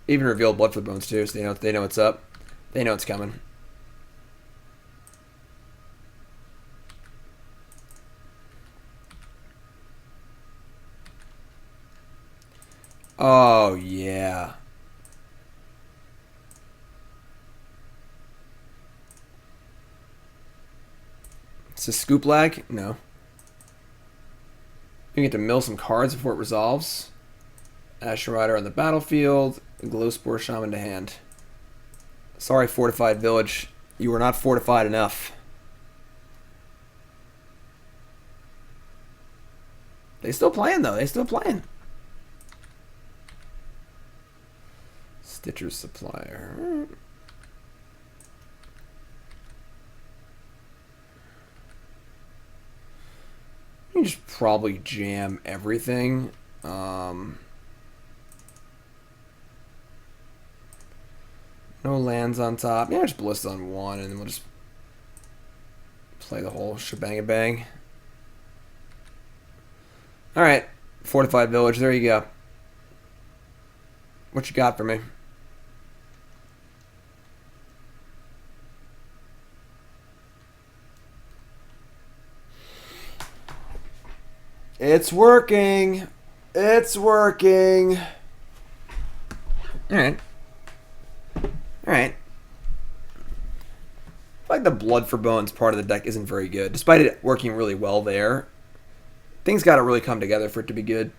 Even revealed Blood for Bones too, so they know what's up. They know it's coming. Oh, yeah. It's a scoop lag? No. You get to mill some cards before it resolves. Ashen Rider on the battlefield. Glowspore Shaman to hand. Sorry, Fortified Village. You were not fortified enough. They still playing, though. They still playing. Stitcher's Supplier. You just probably jam everything. No lands on top. Yeah, just Ballista on one, and then we'll just play the whole shebang-a-bang. Alright, Fortified Village, there you go. What you got for me? It's working. It's working. Alright. Alright. I feel like the Blood for Bones part of the deck isn't very good. Despite it working really well there, things got to really come together for it to be good.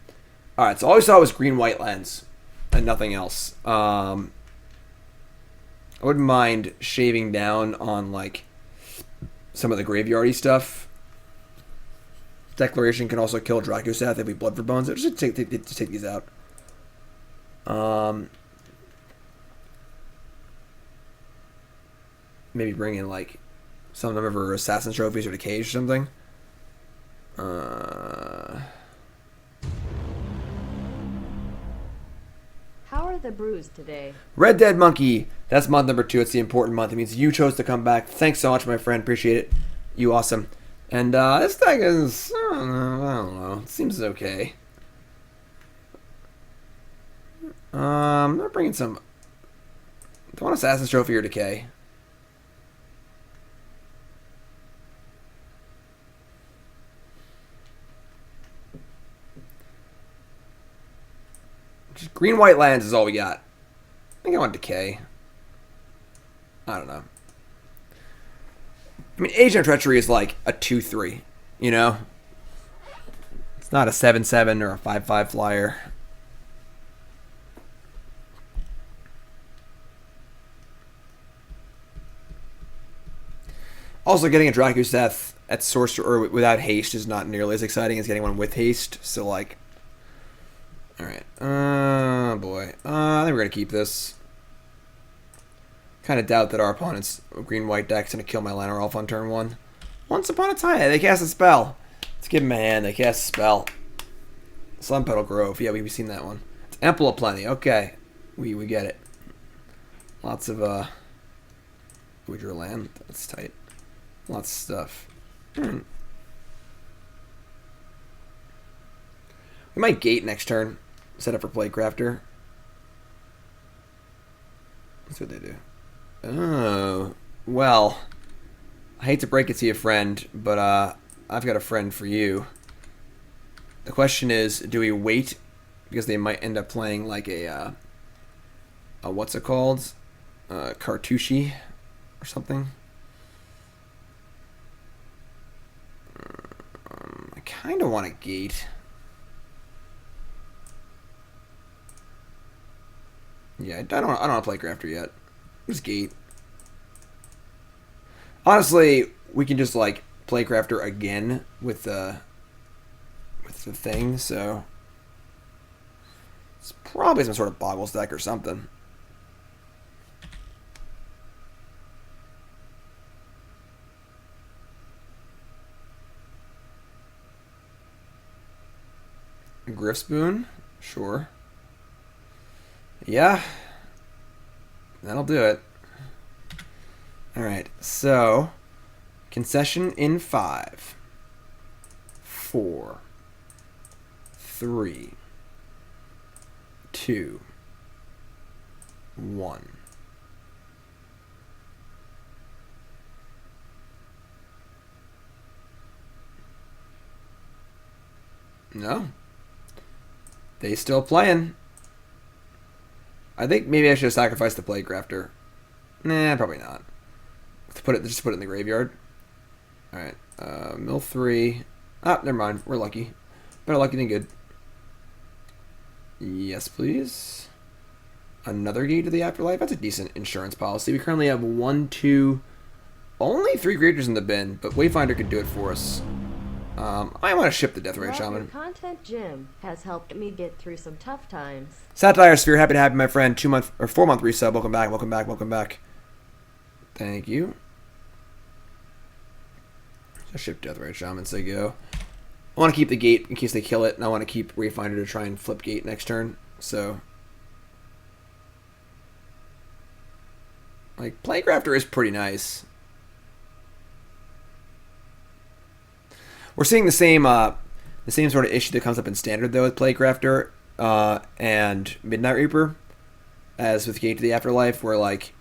Alright, so all we saw was green-white lands and nothing else. I wouldn't mind shaving down on, like, some of the graveyardy stuff. Declaration can also kill Drakuseth if we Blood for Bones. Just take these out. Maybe bring in, like, some of her Assassin Trophies or Decays or something. How are the brews today? Red Dead Monkey. That's month number 2. It's the important month. It means you chose to come back. Thanks so much, my friend. Appreciate it. You awesome. And this deck is, I don't know. It seems okay. I'm bringing some. Do I want Assassin's Trophy or Decay? Just green-white lands is all we got. I think I want Decay. I don't know. I mean, Agent of Treachery is like a 2-3, you know? It's not a 7-7 or a 5-5 flyer. Also, getting a Drakuseth at Sorcerer without haste is not nearly as exciting as getting one with haste, so like... Alright, oh boy. I think we're going to keep this. Kind of doubt that our opponent's green-white deck's going to kill my Llanowar Elf on turn 1. Once upon a time, they cast a spell. Let's give them a hand. They cast a spell. Sunpetal Grove. Yeah, we've seen that one. It's Ample of Plenty. Okay. We get it. Lots of, we drew land. That's tight. Lots of stuff. We might gate next turn. Set up for Plaguecrafter. That's what they do. Oh, well, I hate to break it to you, friend, but I've got a friend for you. The question is, do we wait because they might end up playing like a what's it called, Cartouche or something? kind of want a gate. Yeah, I don't want to Plaguecrafter yet. Just gate. Honestly, we can just like Plaguecrafter again with the thing, so it's probably some sort of Boggles deck or something. Griffspoon? Sure. Yeah. That'll do it. Alright, so concession in 5, 4, 3, 2, 1. No. They still playing. I think maybe I should have sacrificed the Plaguecrafter. Nah, probably not. Just put it in the graveyard. Alright. Mill 3. Ah, never mind. We're lucky. Better lucky than good. Yes, please. Another gate to the Afterlife. That's a decent insurance policy. We currently have 1, 2... Only 3 creatures in the bin, but Wayfinder could do it for us. I want to ship the Deathrite Shaman. Your content gym has helped me get through some tough times. Satire Sphere, happy to have you, my friend. 2-month or 4-month resub. Welcome back, welcome back, welcome back. Thank you. Just ship Deathrite Shaman, say go. I want to keep the gate in case they kill it, and I want to keep Wayfinder to try and flip gate next turn. So, like, Plaguecrafter is pretty nice. We're seeing the same sort of issue that comes up in Standard, though, with Plaguecrafter and Midnight Reaper, as with Gate to the Afterlife, where, like,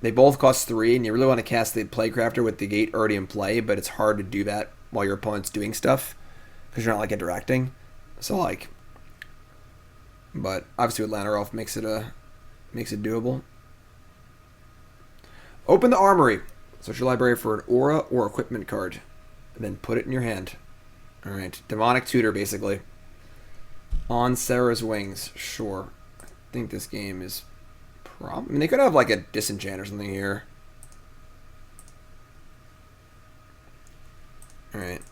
they both cost 3, and you really want to cast the Plaguecrafter with the gate already in play, but it's hard to do that while your opponent's doing stuff, because you're not, like, interacting. So, like, but obviously with Llanowar Elf makes it doable. Open the Armory. Search your library for an aura or equipment card. And then put it in your hand. Alright. Demonic Tutor, basically. On Sarah's Wings. Sure. I think this game is probably... I mean, they could have, like, a Disenchant or something here. Alright.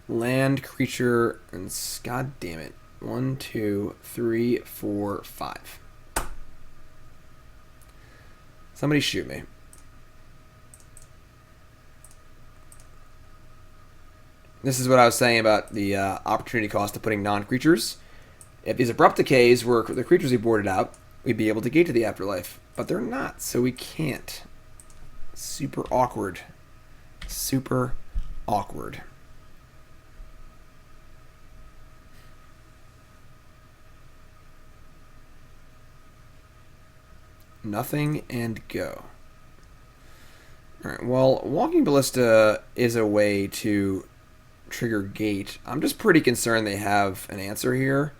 Land, creature, and... God damn it. 1, 2, 3, 4, 5. Somebody shoot me. This is what I was saying about the opportunity cost of putting non-creatures. If these Abrupt Decays were the creatures we boarded out, we'd be able to gate to the Afterlife. But they're not, so we can't. Super awkward. Super awkward. Nothing and go. Alright, well, Walking Ballista is a way to trigger gate. I'm just pretty concerned they have an answer here.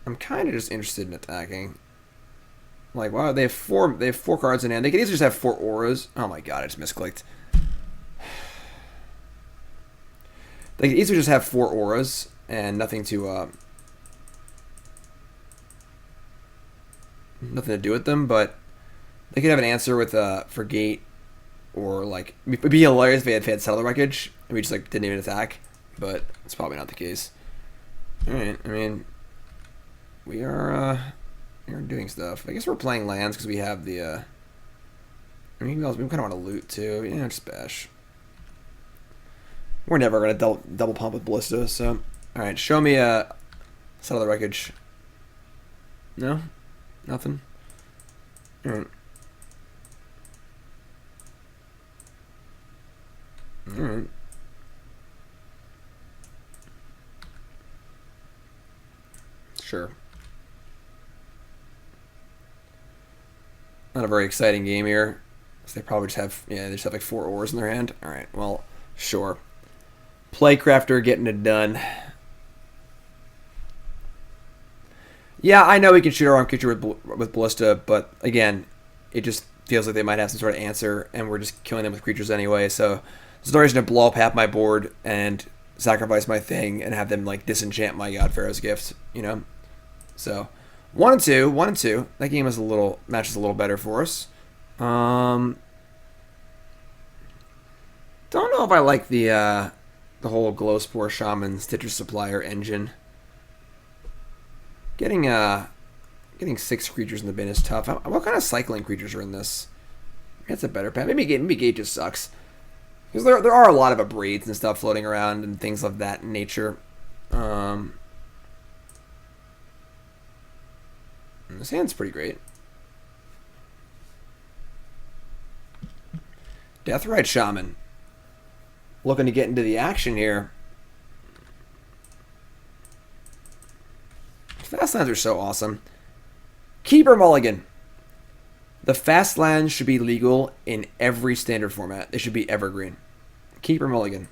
I'm kind of just interested in attacking. Like, wow, they have four cards in hand. They could easily just have 4 auras. Oh my god, I just misclicked. They could easily just have 4 auras and nothing to do with them, but they could have an answer with for gate, or like it'd be hilarious if they had Settle the Wreckage and we just like didn't even attack, but it's probably not the case. Alright, I mean, we are doing stuff. I guess we're playing lands because we have the I mean, we kind of want to loot too. Yeah, just bash. We're never gonna double pump with Ballista, so alright, show me Settle the Wreckage. No? Nothing? Alright. Alright. Sure. Not a very exciting game here. So they probably just have, they just have like 4 ores in their hand. Alright, well, sure. Plaguecrafter getting it done. Yeah, I know we can shoot our own creature with Ballista, but again, it just feels like they might have some sort of answer, and we're just killing them with creatures anyway. So there's no reason to blow up half my board and sacrifice my thing and have them like disenchant my God-Pharaoh's gift, you know? So 1-2, 1-2. That game is matches a little better for us. Don't know if I like the whole Glowspore Shaman Stitcher Supplier engine. Getting 6 creatures in the bin is tough. What kind of cycling creatures are in this? That's a better pack. Maybe Gate just sucks. Because there are a lot of Abrades and stuff floating around and things of that nature. This hand's pretty great. Deathrite Shaman. Looking to get into the action here. Fast lands are so awesome. Keeper Mulligan. The fast lands should be legal in every standard format. They should be evergreen. Keeper Mulligan.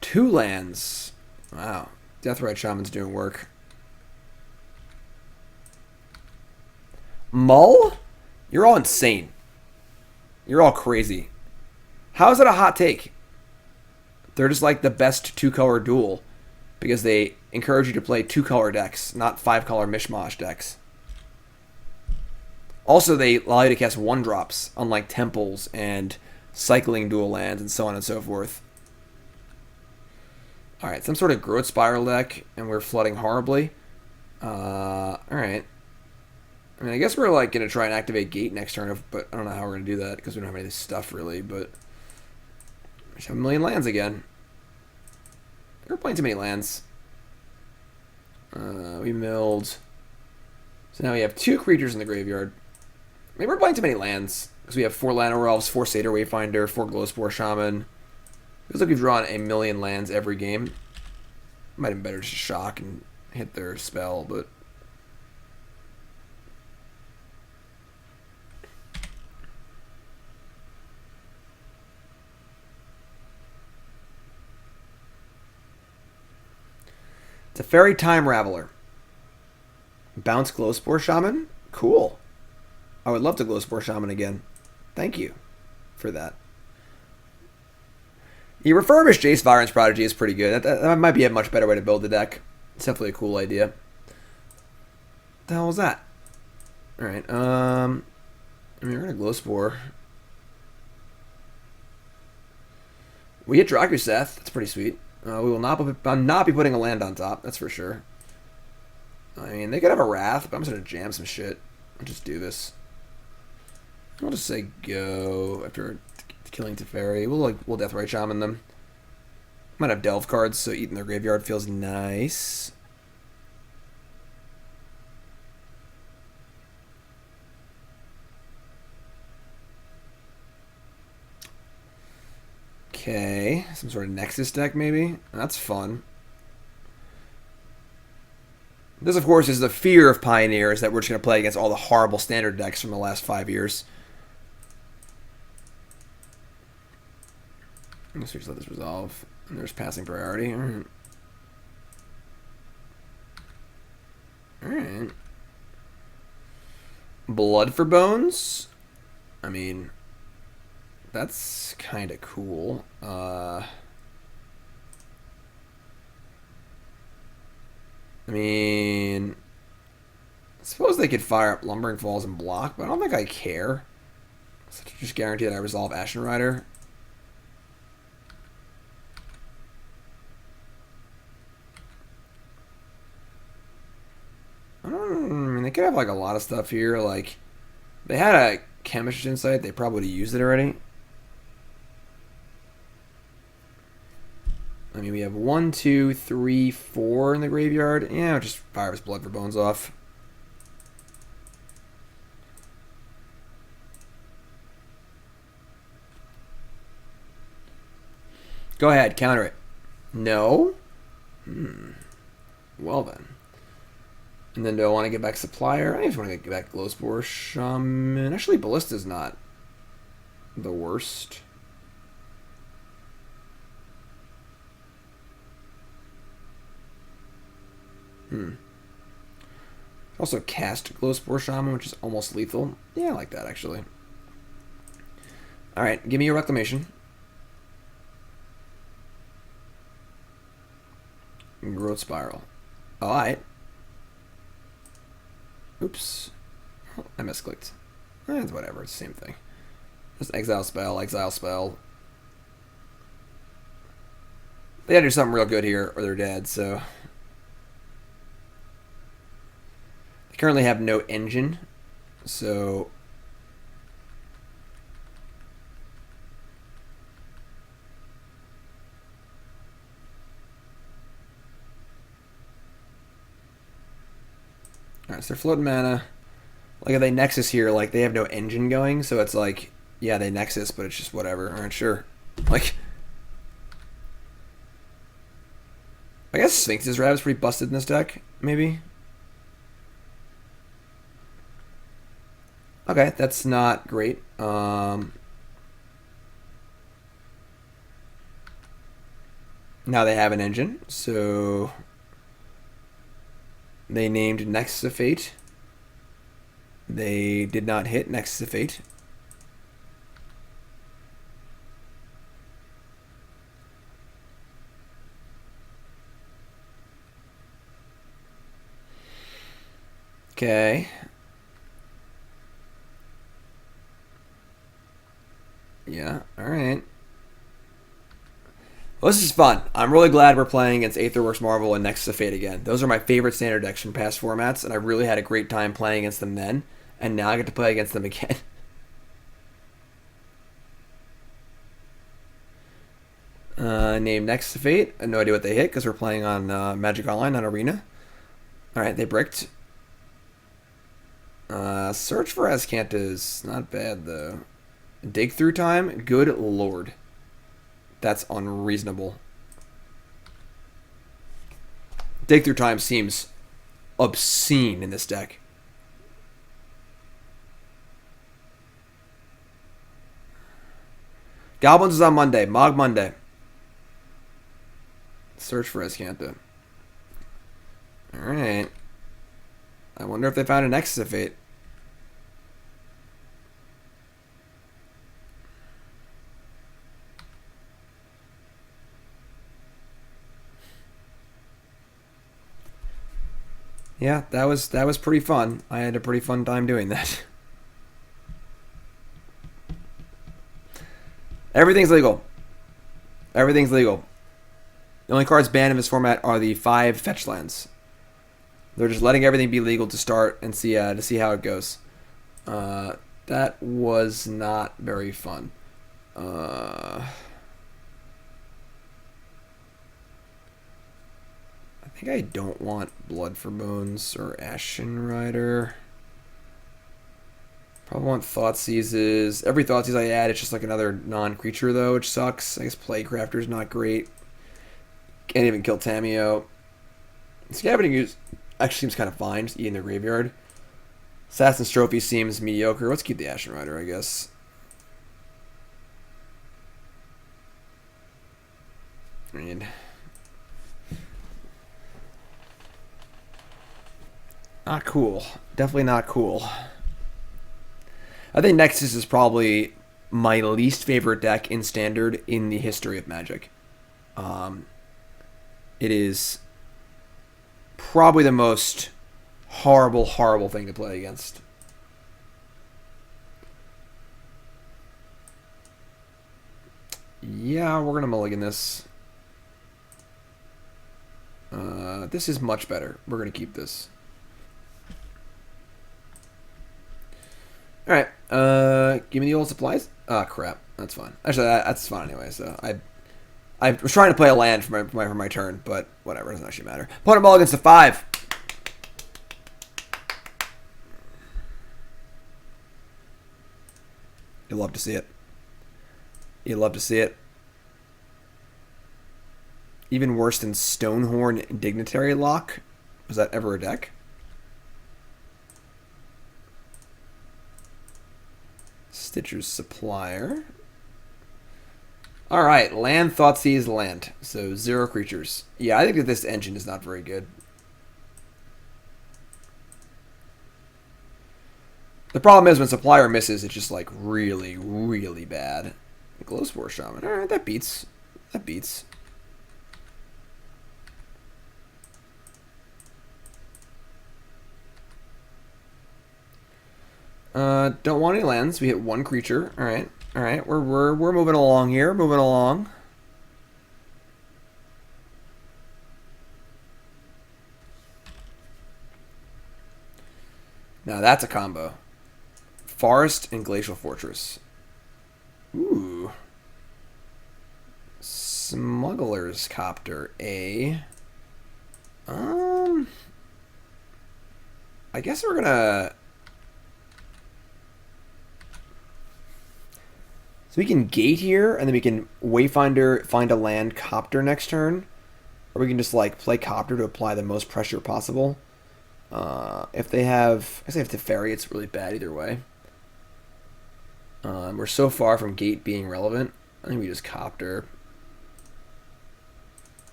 Two lands. Wow. Deathrite Shaman's doing work. Mull? You're all insane. You're all crazy. How is it a hot take? They're just like the best 2-color duel because they encourage you to play 2-color decks, not 5-color mishmash decks. Also, they allow you to cast 1-drops, unlike temples and cycling dual lands and so on and so forth. Alright, some sort of growth spiral deck, and we're flooding horribly. Alright. I mean, I guess we're like going to try and activate Gate next turn, but I don't know how we're going to do that because we don't have any of this stuff really, but we just have a million lands again. We're playing too many lands. We milled. So now we have 2 creatures in the graveyard. Maybe we're playing too many lands because we have 4 Llanowar Elves, 4 Satyr Wayfinder, 4 Glowspore Shaman. Feels like we've drawn a million lands every game. Might have been better just to shock and hit their spell, but it's a Fairy Time Raveler. Bounce Glowspore Shaman? Cool. I would love to Glowspore Shaman again. Thank you for that. The Refurbished Jace Virens Prodigy is pretty good. That might be a much better way to build the deck. It's definitely a cool idea. What the hell was that? Alright, I mean, we're going to Glowspore. We hit Drakuseth. That's pretty sweet. We will not be putting a land on top, that's for sure. I mean, they could have a Wrath, but I'm just going to jam some shit. I'll just do this. I'll just say go after killing Teferi. We'll Deathrite Shaman them. Might have Delve cards, so eating their graveyard feels nice. Okay, some sort of Nexus deck maybe. That's fun. This, of course, is the fear of Pioneer, is that we're just going to play against all the horrible standard decks from the last 5 years. Let's just let this resolve. And there's passing priority. Alright. Alright. Blood for Bones? I mean, that's kind of cool. I mean, I suppose they could fire up Lumbering Falls and block, but I don't think I care. So just guarantee that I resolve Ashen Rider. I mean, they could have like a lot of stuff here. Like, they had a Chemist's Insight. They probably would have used it already. I mean, we have 1, 2, 3, 4 in the graveyard. Yeah, just fire his Blood for Bones off. Go ahead, counter it. No? Well then. And then do I want to get back Supplier? I just want to get back Glowspore Shaman. Actually, Ballista's not the worst. Also cast Glowspore Shaman, which is almost lethal. Yeah, I like that, actually. Alright, give me your Reclamation. Growth Spiral. Alright. Oops. Oh, I misclicked. It's whatever, it's the same thing. Just exile spell, exile spell. They gotta do something real good here, or they're dead, so... They currently have no engine, so... Alright, so they're floating mana. Like, if they Nexus here, like, they have no engine going, so it's like, yeah, they Nexus, but it's just whatever. Alright, sure. Like... I guess Sphinx's Rab is pretty busted in this deck, maybe? Okay, that's not great. Now they have an engine, so... They named Nexus of Fate. They did not hit Nexus of Fate. Okay. Yeah, alright. Well, this is fun. I'm really glad we're playing against Aetherworks Marvel and Nexus of Fate again. Those are my favorite standard decks from past formats, and I really had a great time playing against them then, and now I get to play against them again. Name Nexus of Fate. I have no idea what they hit because we're playing on Magic Online, not Arena. Alright, they bricked. Search for Azcanta is not bad, though. Dig Through Time? Good lord. That's unreasonable. Dig Through Time seems obscene in this deck. Goblins is on Monday. Mog Monday. Search for Azcanta. Alright. I wonder if they found an Nexus of Fate. Yeah, that was pretty fun. I had a pretty fun time doing that. Everything's legal. Everything's legal. The only cards banned in this format are the 5 fetch lands. They're just letting everything be legal to start and see how it goes. That was not very fun. I think I don't want Blood for Bones or Ashen Rider. Probably want Thoughtseizes. Every Thoughtseize I add, it's just like another non-creature though, which sucks. I guess Plaguecrafter's not great. Can't even kill Tameo. Scavenging Ooze actually seems kind of fine, just eating their graveyard. Assassin's Trophy seems mediocre. Let's keep the Ashen Rider, I guess. I mean... Not cool. Definitely not cool. I think Nexus is probably my least favorite deck in Standard in the history of Magic. It is probably the most horrible, horrible thing to play against. Yeah, we're going to mulligan this. This is much better. We're going to keep this. Alright, give me the old supplies. Ah, crap. That's fine. Actually, that's fine anyway, so I was trying to play a land for my turn, but whatever, it doesn't actually matter. Opponent mulligans to 5. You'll love to see it. You'll love to see it. Even worse than Stonehorn Dignitary Lock. Was that ever a deck? Stitcher's Supplier. Alright, land, Thoughtseize, land. So 0 creatures. Yeah, I think that this engine is not very good. The problem is when Supplier misses, it's just like really, really bad. Glowspore Shaman. Alright, that beats. That beats. Don't want any lands. We hit 1 creature. Alright. Alright, we're moving along here. Moving along. Now that's a combo. Forest and Glacial Fortress. Ooh. Smuggler's Copter. I guess we're gonna... So we can gate here, and then we can Wayfinder, find a land, Copter next turn. Or we can just, like, play Copter to apply the most pressure possible. If they have... I guess they have Teferi, it's really bad either way. We're so far from gate being relevant. I think we just Copter.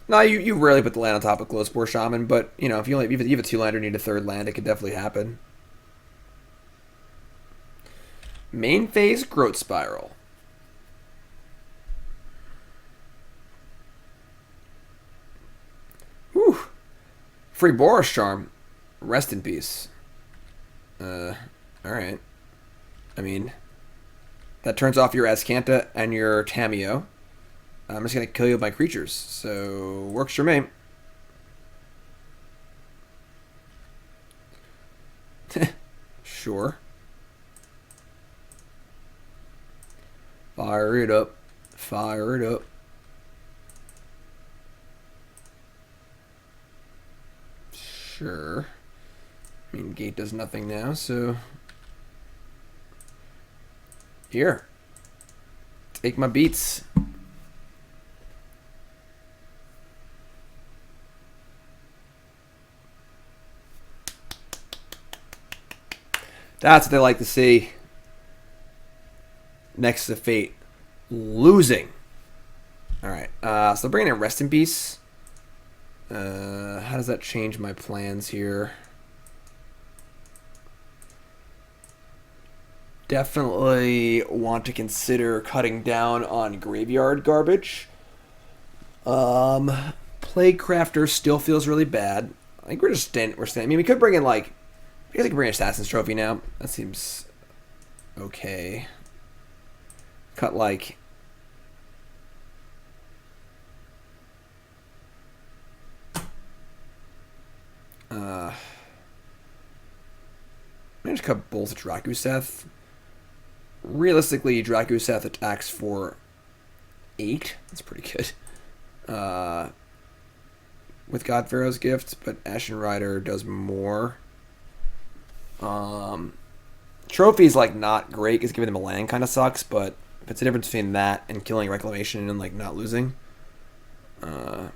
No, you rarely put the land on top of Glowspore Shaman, but you know if you have a 2-lander, need a 3rd land, it could definitely happen. Main phase Growth Spiral. Whew. Free Boros Charm. Rest in peace. Alright. I mean, that turns off your Azcanta and your Tameo. I'm just going to kill you with my creatures. So, works for me. Sure. Fire it up. Fire it up. Sure. I mean, gate does nothing now, so... Here. Take my beats. That's what they like to see. Next to Fate. Losing. Alright. So bringing in Rest in Peace. How does that change my plans here? Definitely want to consider cutting down on graveyard garbage. Plaguecrafter still feels really bad. I think we're staying. I mean, we could bring in like... I guess I could bring Assassin's Trophy now. That seems okay. Cut like... I'm gonna just cut both Drakuseth. Realistically, Drakuseth attacks for 8. That's pretty good. With God-Pharaoh's Gift, but Ashen Rider does more. Trophy's like not great because giving them a land kind of sucks, but if it's the difference between that and killing Reclamation and like not losing. Alright.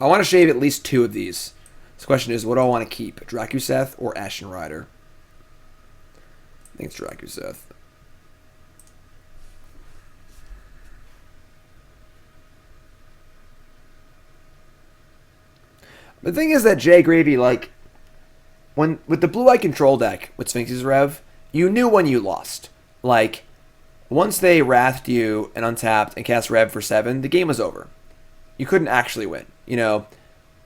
I want to shave at least 2 of these. The question is, what do I want to keep? Drakuseth or Ashen Rider? I think it's Drakuseth. The thing is that Jay Gravy, like, when with the blue-eye control deck with Sphinx's Rev, you knew when you lost. Like, once they wrathed you and untapped and cast Rev for 7, the game was over. You couldn't actually win. You know,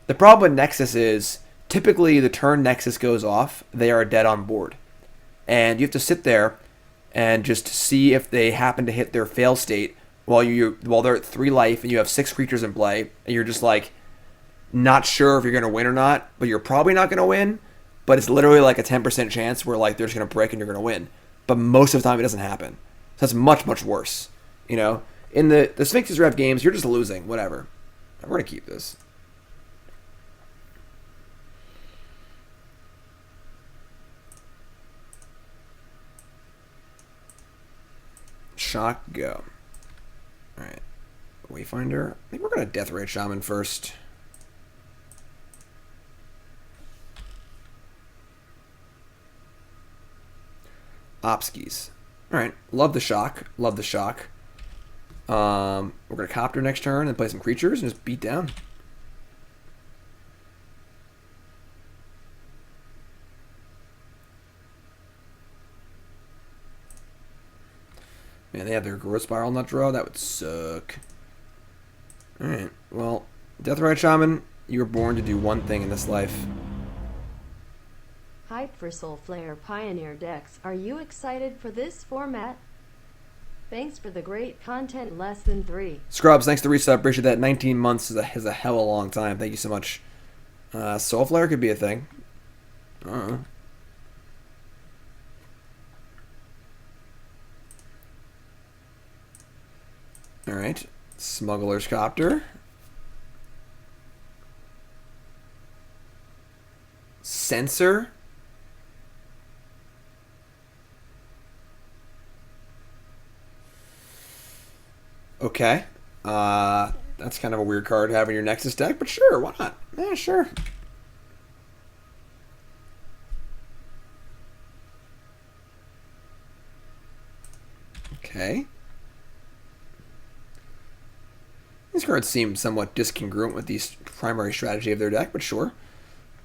the problem with Nexus is typically the turn Nexus goes off, they are dead on board. And you have to sit there and just see if they happen to hit their fail state while they're at 3 life and you have 6 creatures in play, and you're just like not sure if you're going to win or not, but you're probably not going to win, but it's literally like a 10% chance where like they're just going to break and you're going to win. But most of the time it doesn't happen. So that's much, much worse. You know, in the Sphinx's Rev games, you're just losing, whatever. We're going to keep this. Shock, go. Alright. Wayfinder. I think we're going to Deathrite Shaman first. Opskis. Alright, love the shock. Love the shock. We're going to Copter next turn and play some creatures and just beat down. Man, they have their growth spiral nut draw. That would suck. Alright, well, Deathrite Shaman, you were born to do one thing in this life. Hype for Soul Flare Pioneer decks. Are you excited for this format? Thanks for the great content, less than 3. Scrubs, thanks to resub. Appreciate that. 19 months is a hell of a long time. Thank you so much. Soul Flare could be a thing. Alright. Smuggler's Copter. Censor. Okay. That's kind of a weird card to have in your Nexus deck, but sure, why not? Yeah, sure. Okay. These cards seem somewhat discongruent with the primary strategy of their deck, but sure.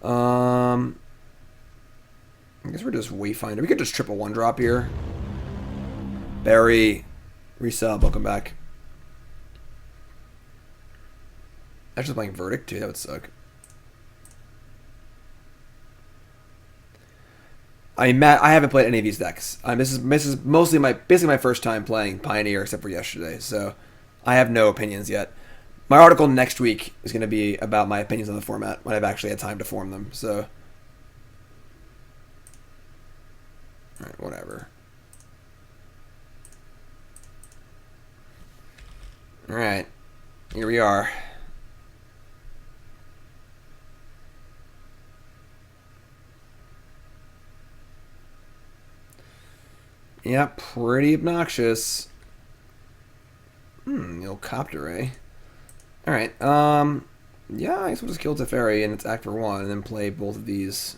I guess we're just Wayfinder. We could just triple 1-drop here. Barry. Resub, welcome back. Actually playing Verdict too, that would suck. I mean, Matt, I haven't played any of these decks. This is mostly basically my first time playing Pioneer, except for yesterday, so I have no opinions yet. My article next week is going to be about my opinions on the format when I've actually had time to form them. So, all right, whatever. All right, here we are. Yeah, pretty obnoxious. The old Copter, eh? Alright, yeah, I guess we'll just kill Teferi and attack for 1 and then play both of these.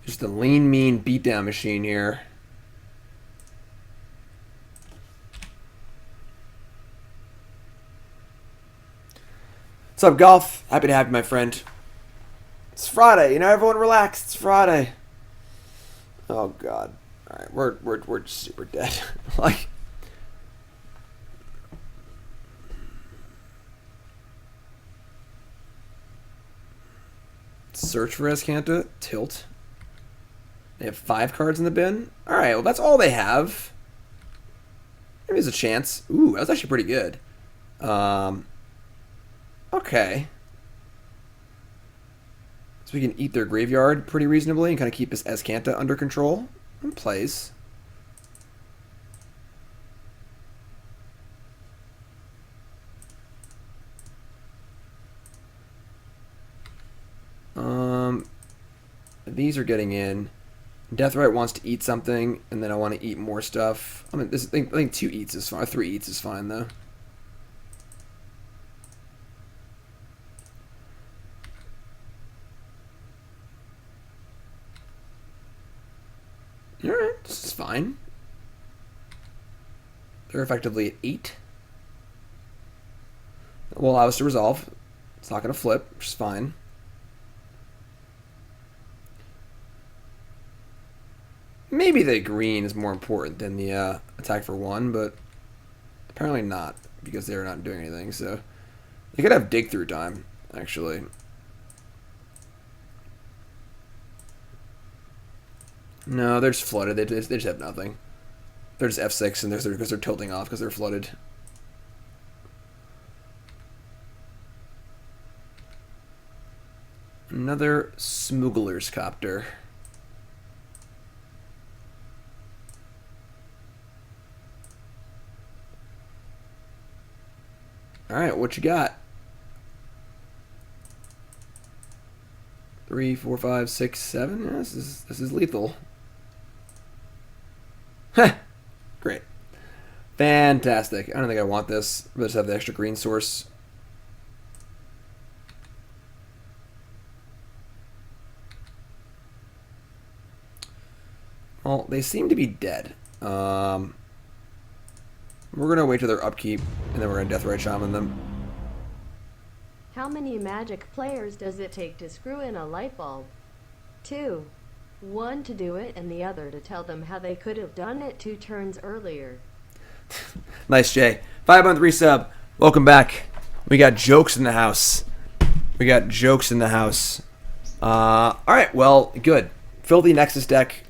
Just a lean, mean beatdown machine here. What's up, Golf? Happy to have you, my friend. It's Friday, you know. Everyone relax. It's Friday. Oh God! All right, we're just super dead. Like, search for Escanta. Tilt. They have 5 cards in the bin. All right, well that's all they have. Maybe there's a chance. Ooh, that was actually pretty good. Okay. So we can eat their graveyard pretty reasonably and kind of keep this Escanta under control. And plays. These are getting in. Deathrite wants to eat something, and then I want to eat more stuff. I mean, I think 2 eats is fine. 3 eats is fine, though. Alright, this is fine. They're effectively at 8. Will allow us to resolve. It's not going to flip, which is fine. Maybe the green is more important than the attack for 1, but apparently not, because they're not doing anything, so they could have dig through time, actually. No, they're just flooded. They just have nothing. They're just F6 and because they're tilting off because they're flooded. Another Smuggler's Copter. All right, what you got? 3, 4, 5, 6, 7. Yeah, this is lethal. Heh. Great. Fantastic. I don't think I want this. I'll just have the extra green source. Well, they seem to be dead. We're going to wait till their upkeep, and then we're going to Deathrite Shaman them. How many Magic players does it take to screw in a light bulb? 2. One to do it and the other to tell them how they could have done it 2 turns earlier. Nice, Jay. 5-month resub. Welcome back. We got jokes in the house. All right, well, good. Filthy Nexus deck.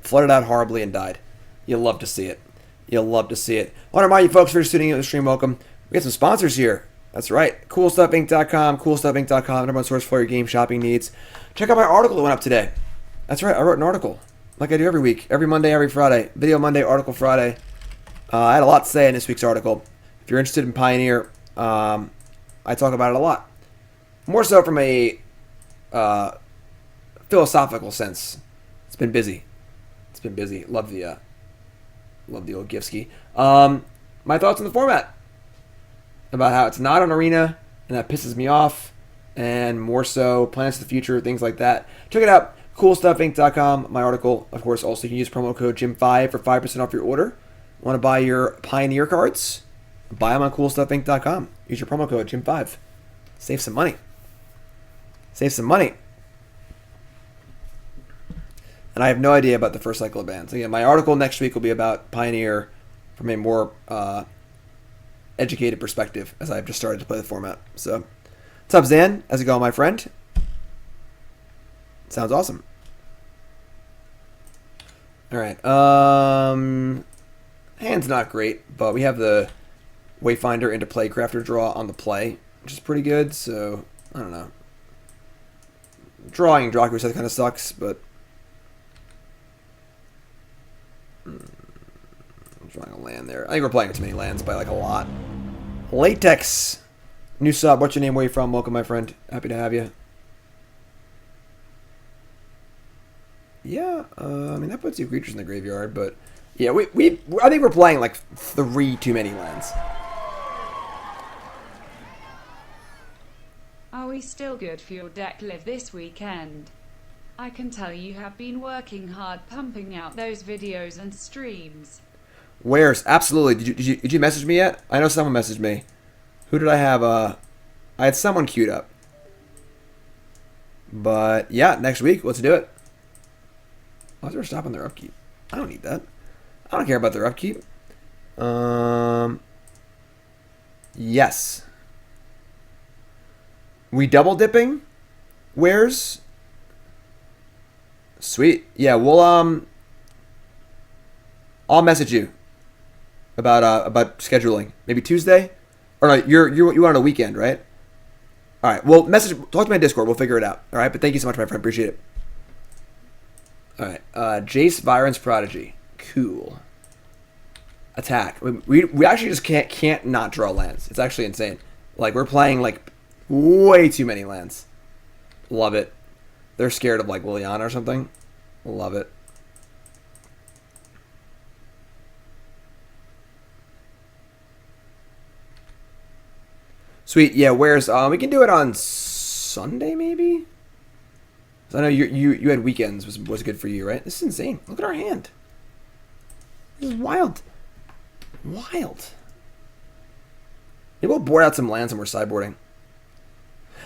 Flooded out horribly and died. You'll love to see it. I want to remind you folks for tuning in to the stream. Welcome. We got some sponsors here. That's right. CoolStuffInc.com. CoolStuffInc.com. Number one source for your game shopping needs. Check out my article that went up today. That's right. I wrote an article like I do every week. Every Monday, every Friday. Video Monday, article Friday. I had a lot to say in this week's article. If you're interested in Pioneer, I talk about it a lot. More so from a philosophical sense. It's been busy. Love the old Gifsky. My thoughts on the format. About how it's not an arena, and that pisses me off. And more so, plans for the future, things like that. Check it out. CoolStuffInc.com. My article, of course, also you can use promo code Jim5 for 5% off your order. Want to buy your Pioneer cards? Buy them on CoolStuffInc.com. Use your promo code Jim5. Save some money. And I have no idea about the first cycle of bans. Again, my article next week will be about Pioneer from a more educated perspective, as I've just started to play the format. So, what's up, Zan? How's it going, my friend? Sounds awesome. All right. Hand's not great, but we have the Wayfinder into Plaguecrafter draw on the play, which is pretty good. So, I don't know. Drawing Drakuseth kind of sucks, but I'm drawing a land there. I think we're playing too many lands by like a lot. Latex. New sub. What's your name? Where you from? Welcome, my friend. Happy to have you. Yeah, I mean, that puts you creatures in the graveyard, but yeah, I think we're playing like 3 too many lands. Are we still good for your deck live this weekend? I can tell you have been working hard pumping out those videos and streams. Where's? Absolutely. Did you message me yet? I know someone messaged me. Who did I have? I had someone queued up. But yeah, next week, let's do it. Why is there a stop on their upkeep? I don't need that. I don't care about their upkeep. Yes. We double dipping? Where's? Sweet. Yeah, we'll I'll message you about scheduling. Maybe Tuesday? Or no, you want a weekend, right? All right. Well, talk to my Discord. We'll figure it out. All right. But thank you so much, my friend. Appreciate it. All right. Jace Viren's Prodigy. Cool. Attack. We actually just can't not draw lands. It's actually insane. Like, we're playing like way too many lands. Love it. They're scared of like Liliana or something. Love it. Sweet. Yeah, where's we can do it on Sunday maybe? I know you had weekends was good for you, right? This is insane. Look at our hand. This is wild. Wild. Maybe we'll board out some lands and we're sideboarding.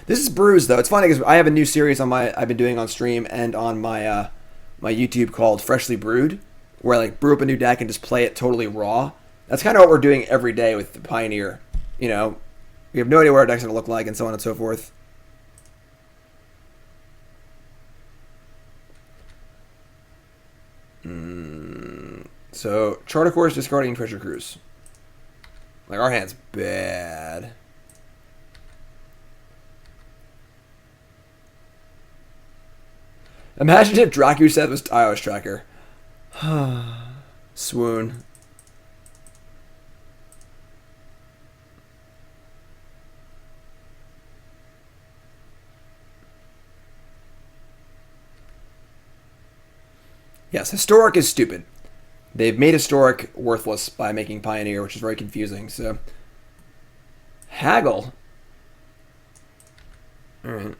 This is Brews though. It's funny because I have a new series I've been doing on stream and on my my YouTube called Freshly Brewed, where I like brew up a new deck and just play it totally raw. That's kind of what we're doing every day with the Pioneer. You know, we have no idea what our deck's gonna look like and so on and so forth. So Charter Course, discarding Treasure Cruise. Like, our hand's bad. Imagine if Drakuseth was iOS Tracker. Swoon. Yes, Historic is stupid. They've made Historic worthless by making Pioneer, which is very confusing. So, Haggle. Alright.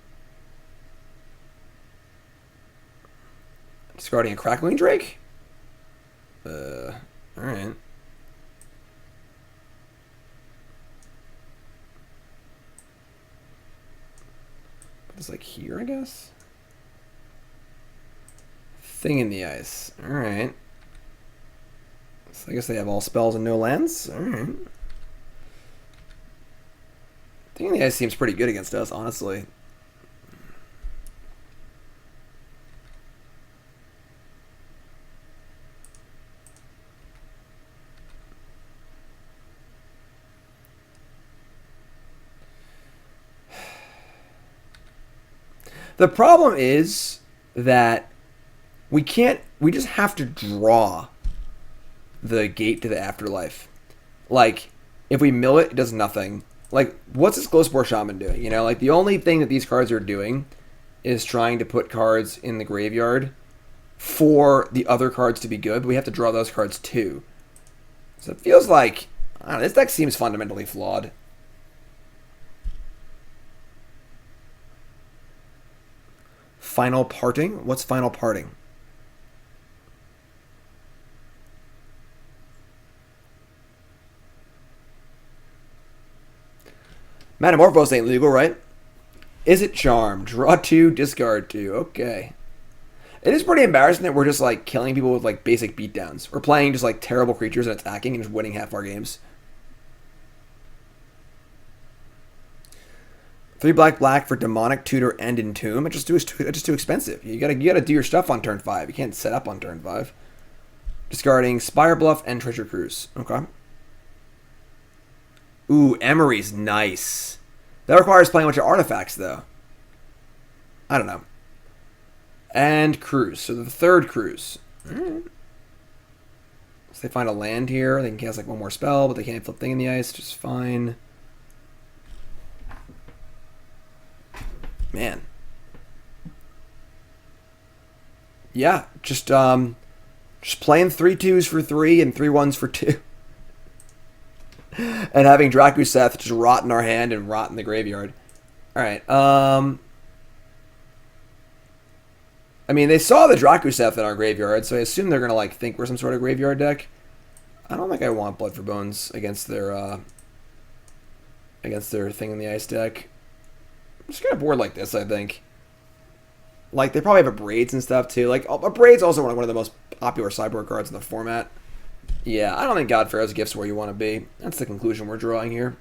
Discarding a Crackling Drake? Alright. Put this like here, I guess? Thing in the Ice. Alright. So I guess they have all spells and no lands. Alright. Thing in the Ice seems pretty good against us, honestly. The problem is that we just have to draw the gate to the Afterlife. Like, if we mill it, it does nothing. Like, what's this Glowspore Shaman doing? You know, like, the only thing that these cards are doing is trying to put cards in the graveyard for the other cards to be good, but we have to draw those cards too. So it feels like, I don't know, this deck seems fundamentally flawed. Final Parting? What's Final Parting? Metamorphose ain't legal, right? Is it Charm? Draw 2, discard 2. Okay. It is pretty embarrassing that we're just like killing people with like basic beatdowns. We're playing just like terrible creatures and attacking and just winning half our games. 3 black for Demonic, Tutor, and Entomb. It's just too expensive. You gotta do your stuff on turn 5. You can't set up on turn 5. Discarding Spire Bluff and Treasure Cruise. Okay. Ooh, Emery's nice. That requires playing a bunch of artifacts, though. I don't know. And Cruise. So the third Cruise. Alright. So they find a land here. They can cast like one more spell, but they can't flip Thing in the Ice. Just fine. Man. Yeah, just playing 3/2s for 3 and 3/1s for 2. And having Drakuseth just rot in our hand and rot in the graveyard. Alright, I mean, they saw the Drakuseth in our graveyard, so I assume they're gonna like think we're some sort of graveyard deck. I don't think I want Blood for Bones against their Thing in the Ice deck. I'm just gonna board like this, I think. Like, they probably have a Braids and stuff, too. Like, a Braid's also one of the most popular sideboard cards in the format. Yeah, I don't think God-Pharaoh's Gift's where you want to be. That's the conclusion we're drawing here.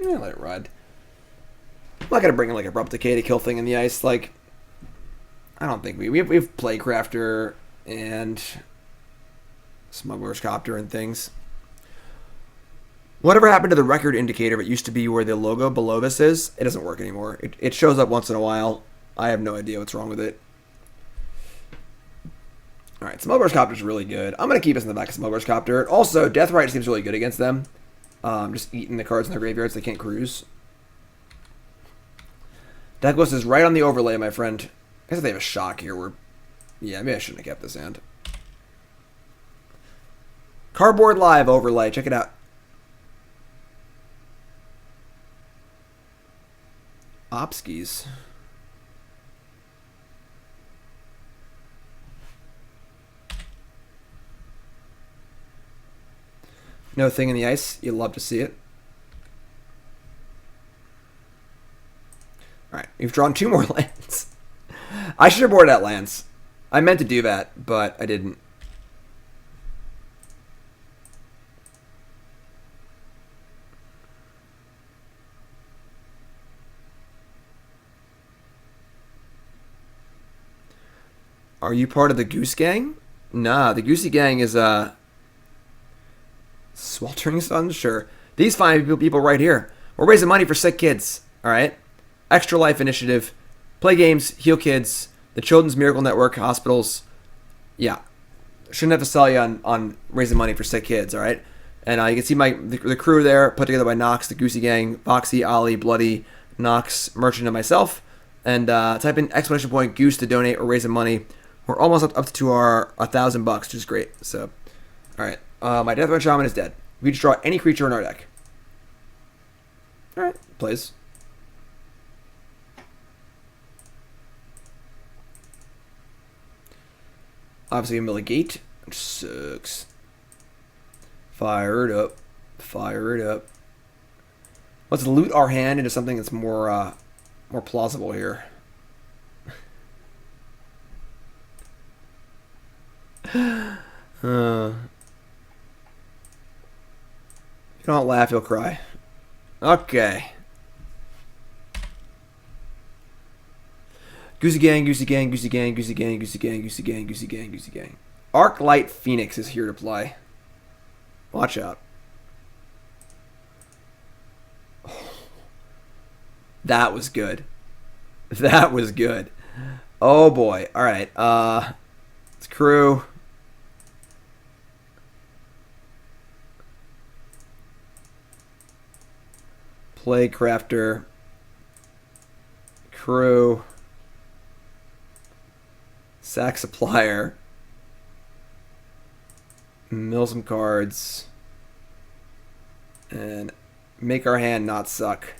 Yeah, let it ride. I'm not gonna bring in, like, Abrupt Decay to kill Thing in the Ice. Like, I don't think we have Plaguecrafter and Smuggler's Copter and things. Whatever happened to the record indicator? It used to be where the logo below this is. It doesn't work anymore. It shows up once in a while. I have no idea what's wrong with it. Alright, Smuggler's Copter is really good. I'm going to keep us in the back of Smuggler's Copter. Also, Deathrite seems really good against them. Just eating the cards in their graveyards. They can't cruise. Decklist is right on the overlay, my friend. I guess they have a shock here. Yeah, maybe I shouldn't have kept this hand. Cardboard Live overlay. Check it out. Opskis. No Thing in the Ice. You'd love to see it. Alright, we've drawn 2 more lands. I should have boarded out lands. I meant to do that, but I didn't. Are you part of the Goose Gang? Nah, the Goosey Gang is, Sweltering Suns? Sure. These fine people right here. We're raising money for sick kids, alright? Extra Life Initiative. Play games, heal kids. The Children's Miracle Network, hospitals. Yeah. Shouldn't have to sell you on raising money for sick kids, alright? And you can see the crew there, put together by Nox, the Goosey Gang, Foxy, Ollie, Bloody, Nox, Merchant, and myself. And type in exclamation point Goose to donate or raise some money. We're almost up to our $1,000, which is great. So, all right. My Deathrite Shaman is dead. We just draw any creature in our deck. All right, plays. Obviously, a Millie Gate, which sucks. Fire it up. Fire it up. Let's loot our hand into something that's more plausible here. If you don't laugh, you'll cry. Okay. Goosey Gang, Goosey Gang, Goosey Gang, Goosey Gang, Goosey Gang, Goosey Gang, Goosey Gang, Goosey Gang. Arclight Phoenix is here to play. Watch out. That was good. That was good. Oh boy. Alright. It's crew. Plaguecrafter. Crew. Sack Supplier. Mill some cards. And make our hand not suck.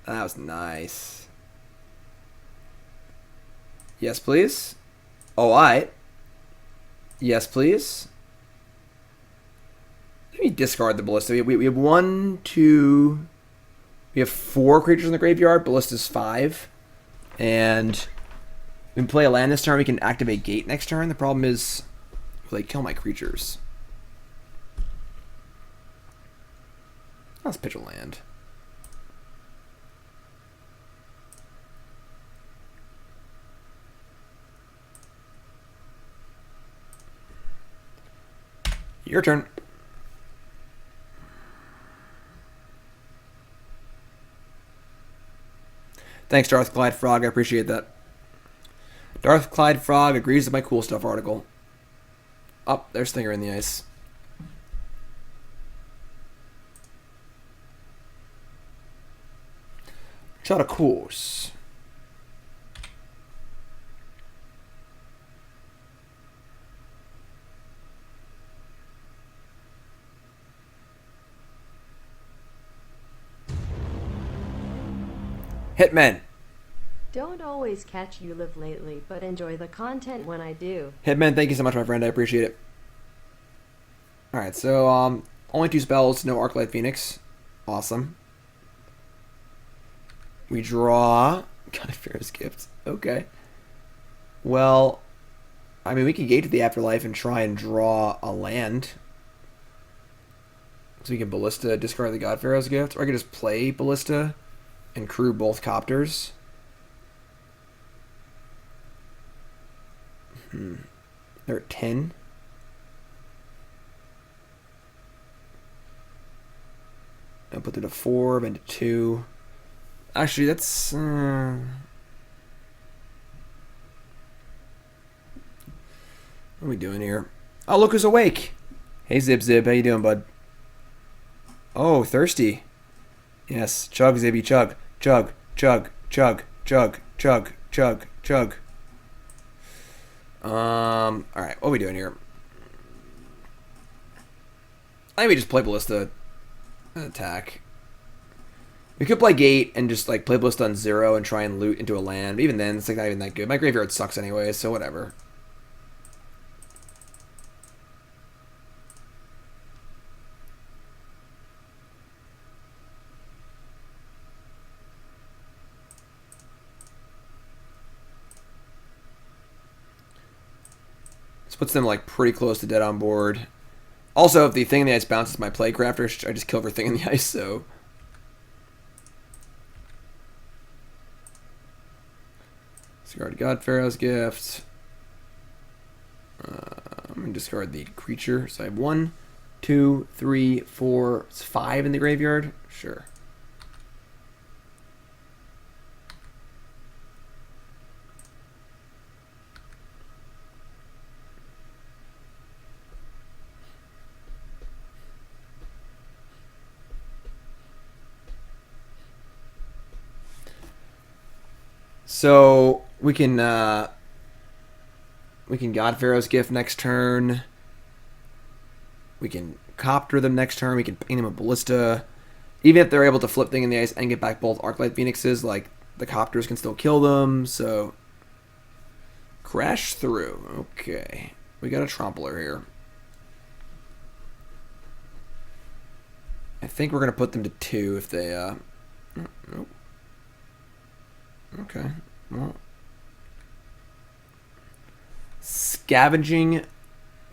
That was nice. Yes, please. Oh, alright. Yes, please. Let me discard the Ballista. We have 1, 2... We have 4 creatures in the graveyard. Ballista's 5. And we can play a land this turn. We can activate Gate next turn. The problem is, will they kill my creatures? Let's pitch a land. Your turn. Thanks, Darth Clyde Frog. I appreciate that. Darth Clyde Frog agrees with my cool stuff article. Oh, there's Stinger in the ice. Shot a course. Hitmen. Don't always catch you live lately, but enjoy the content when I do. Hitman, thank you so much, my friend. I appreciate it. Alright, so, only 2 spells, no Arclight Phoenix. Awesome. We draw... God-Pharaoh's Gift. Okay. Well, I mean, we can gate to the Afterlife and try and draw a land. So we can Ballista, discard the God-Pharaoh's Gift. Or I could just play Ballista and crew both Copters. They're at 10. I'll put it to 4, then to 2. Actually, that's... what are we doing here? Oh, look who's awake! Hey, Zib Zib, how you doing, bud? Oh, thirsty. Yes, chug, Zibby, chug. Chug, chug, chug, chug, chug, chug, chug. Alright, what are we doing here? I think we just play Ballista and attack. We could play Gate and just like play Ballista on 0 and try and loot into a land. But even then, it's like not even that good. My graveyard sucks anyway, so whatever. This puts them like pretty close to dead on board. Also, if the thing in the ice bounces my Plaguecrafter, I just kill everything in the ice, so... Discard God-Pharaoh's Gift. I'm going to discard the creature. So I have 1, 2, 3, 4, 5 in the graveyard. Sure. So we can God-Pharaoh's Gift next turn. We can Copter them next turn. We can ping them a Ballista. Even if they're able to flip thing in the ice and get back both Arclight Phoenixes, like the Copters can still kill them. So crash through. Okay, we got a Trampler here. I think we're gonna put them to 2 if they. Nope. Okay. Well. Scavenging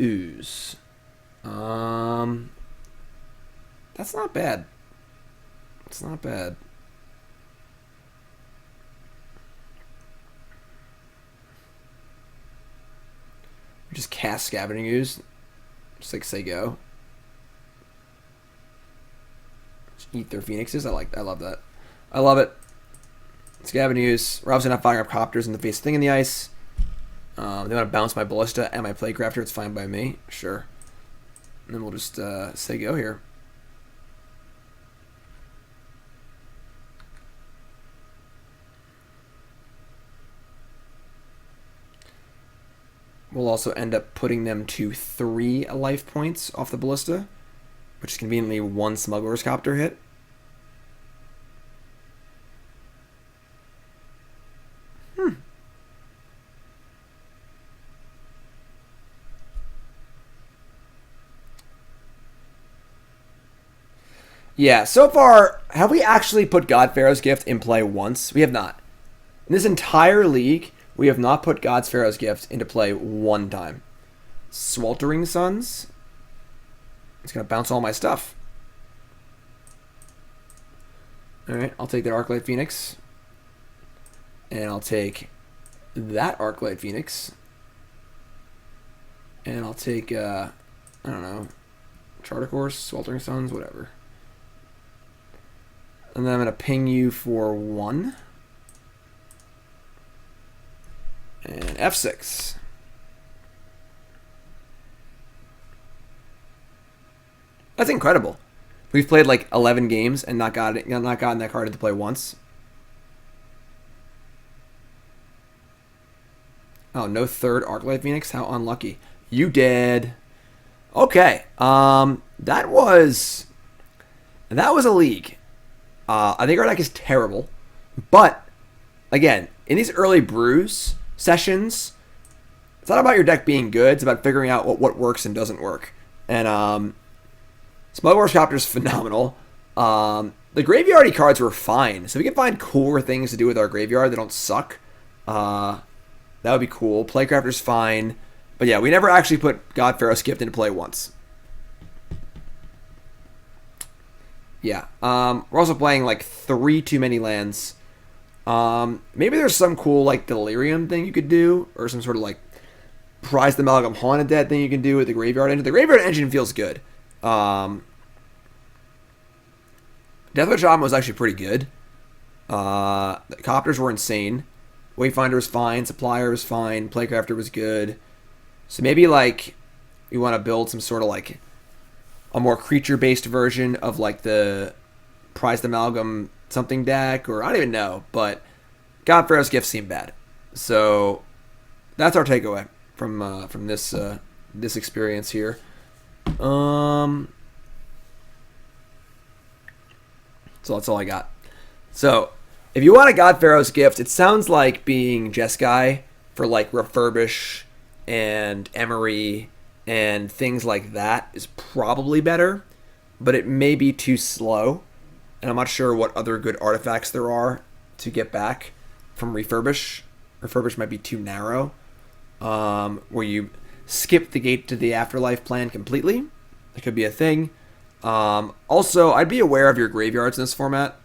Ooze. That's not bad. It's not bad. Just cast Scavenging Ooze. Just like say go. Just eat their Phoenixes. I love that. I love it. Scavenging Ooze. We're obviously not firing up Copters in the face thing in the ice. They want to bounce my Ballista and my Plaguecrafter. It's fine by me. Sure. And then we'll just say go here. We'll also end up putting them to 3 life points off the Ballista, which is conveniently 1 Smuggler's Copter hit. Yeah, so far, have we actually put God-Pharaoh's Gift in play once? We have not. In this entire league, we have not put God-Pharaoh's Gift into play one time. Sweltering Suns. It's going to bounce all my stuff. Alright, I'll take that Arclight Phoenix. And I'll take that Arclight Phoenix. And I'll take, I don't know, Charter Course, Sweltering Suns, whatever. And then I'm going to ping you for 1. And F6. That's incredible. We've played like 11 games and not gotten that card into play once. Oh, no third Arclight Phoenix? How unlucky. You did. Okay. That was a league. I think our deck is terrible. But, again, in these early brews sessions, it's not about your deck being good. It's about figuring out what works and doesn't work. And Smuggler's Copter is phenomenal. The graveyardy cards were fine. So we can find cooler things to do with our graveyard that don't suck. That would be cool. Plaguecrafter's fine. But yeah, we never actually put God-Pharaoh's Gift into play once. Yeah. We're also playing like 3 too many lands. Maybe there's some cool like Delirium thing you could do, or some sort of like Prize the Amalgam Haunted Dead thing you can do with the Graveyard Engine. The Graveyard Engine feels good. Deathrite Shaman was actually pretty good. The Copters were insane. Wayfinder was fine. Supplier was fine. Plaguecrafter was good. So maybe like we want to build some sort of like a more creature-based version of like the Prized Amalgam something deck, or I don't even know, but God-Pharaoh's Gift seemed bad. So that's our takeaway from this this experience here. So that's all I got. So if you want a God-Pharaoh's Gift, it sounds like being Jeskai for like Refurbish and Emery and things like that is probably better, but it may be too slow, and I'm not sure what other good artifacts there are to get back from Refurbish. Refurbish might be too narrow, where you skip the gate to the Afterlife plan completely. That could be a thing. Also, I'd be aware of your graveyards in this format.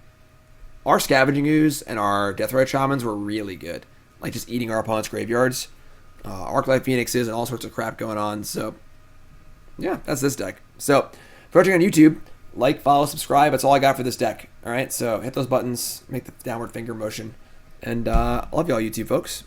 Our Scavenging Ooze and our Deathrite Shamans were really good, like just eating our opponent's graveyards. Arclight Phoenixes and all sorts of crap going on. So, yeah, that's this deck. So, if you're watching on YouTube, like, follow, subscribe. That's all I got for this deck. All right, so hit those buttons, make the downward finger motion. And I love y'all, YouTube folks.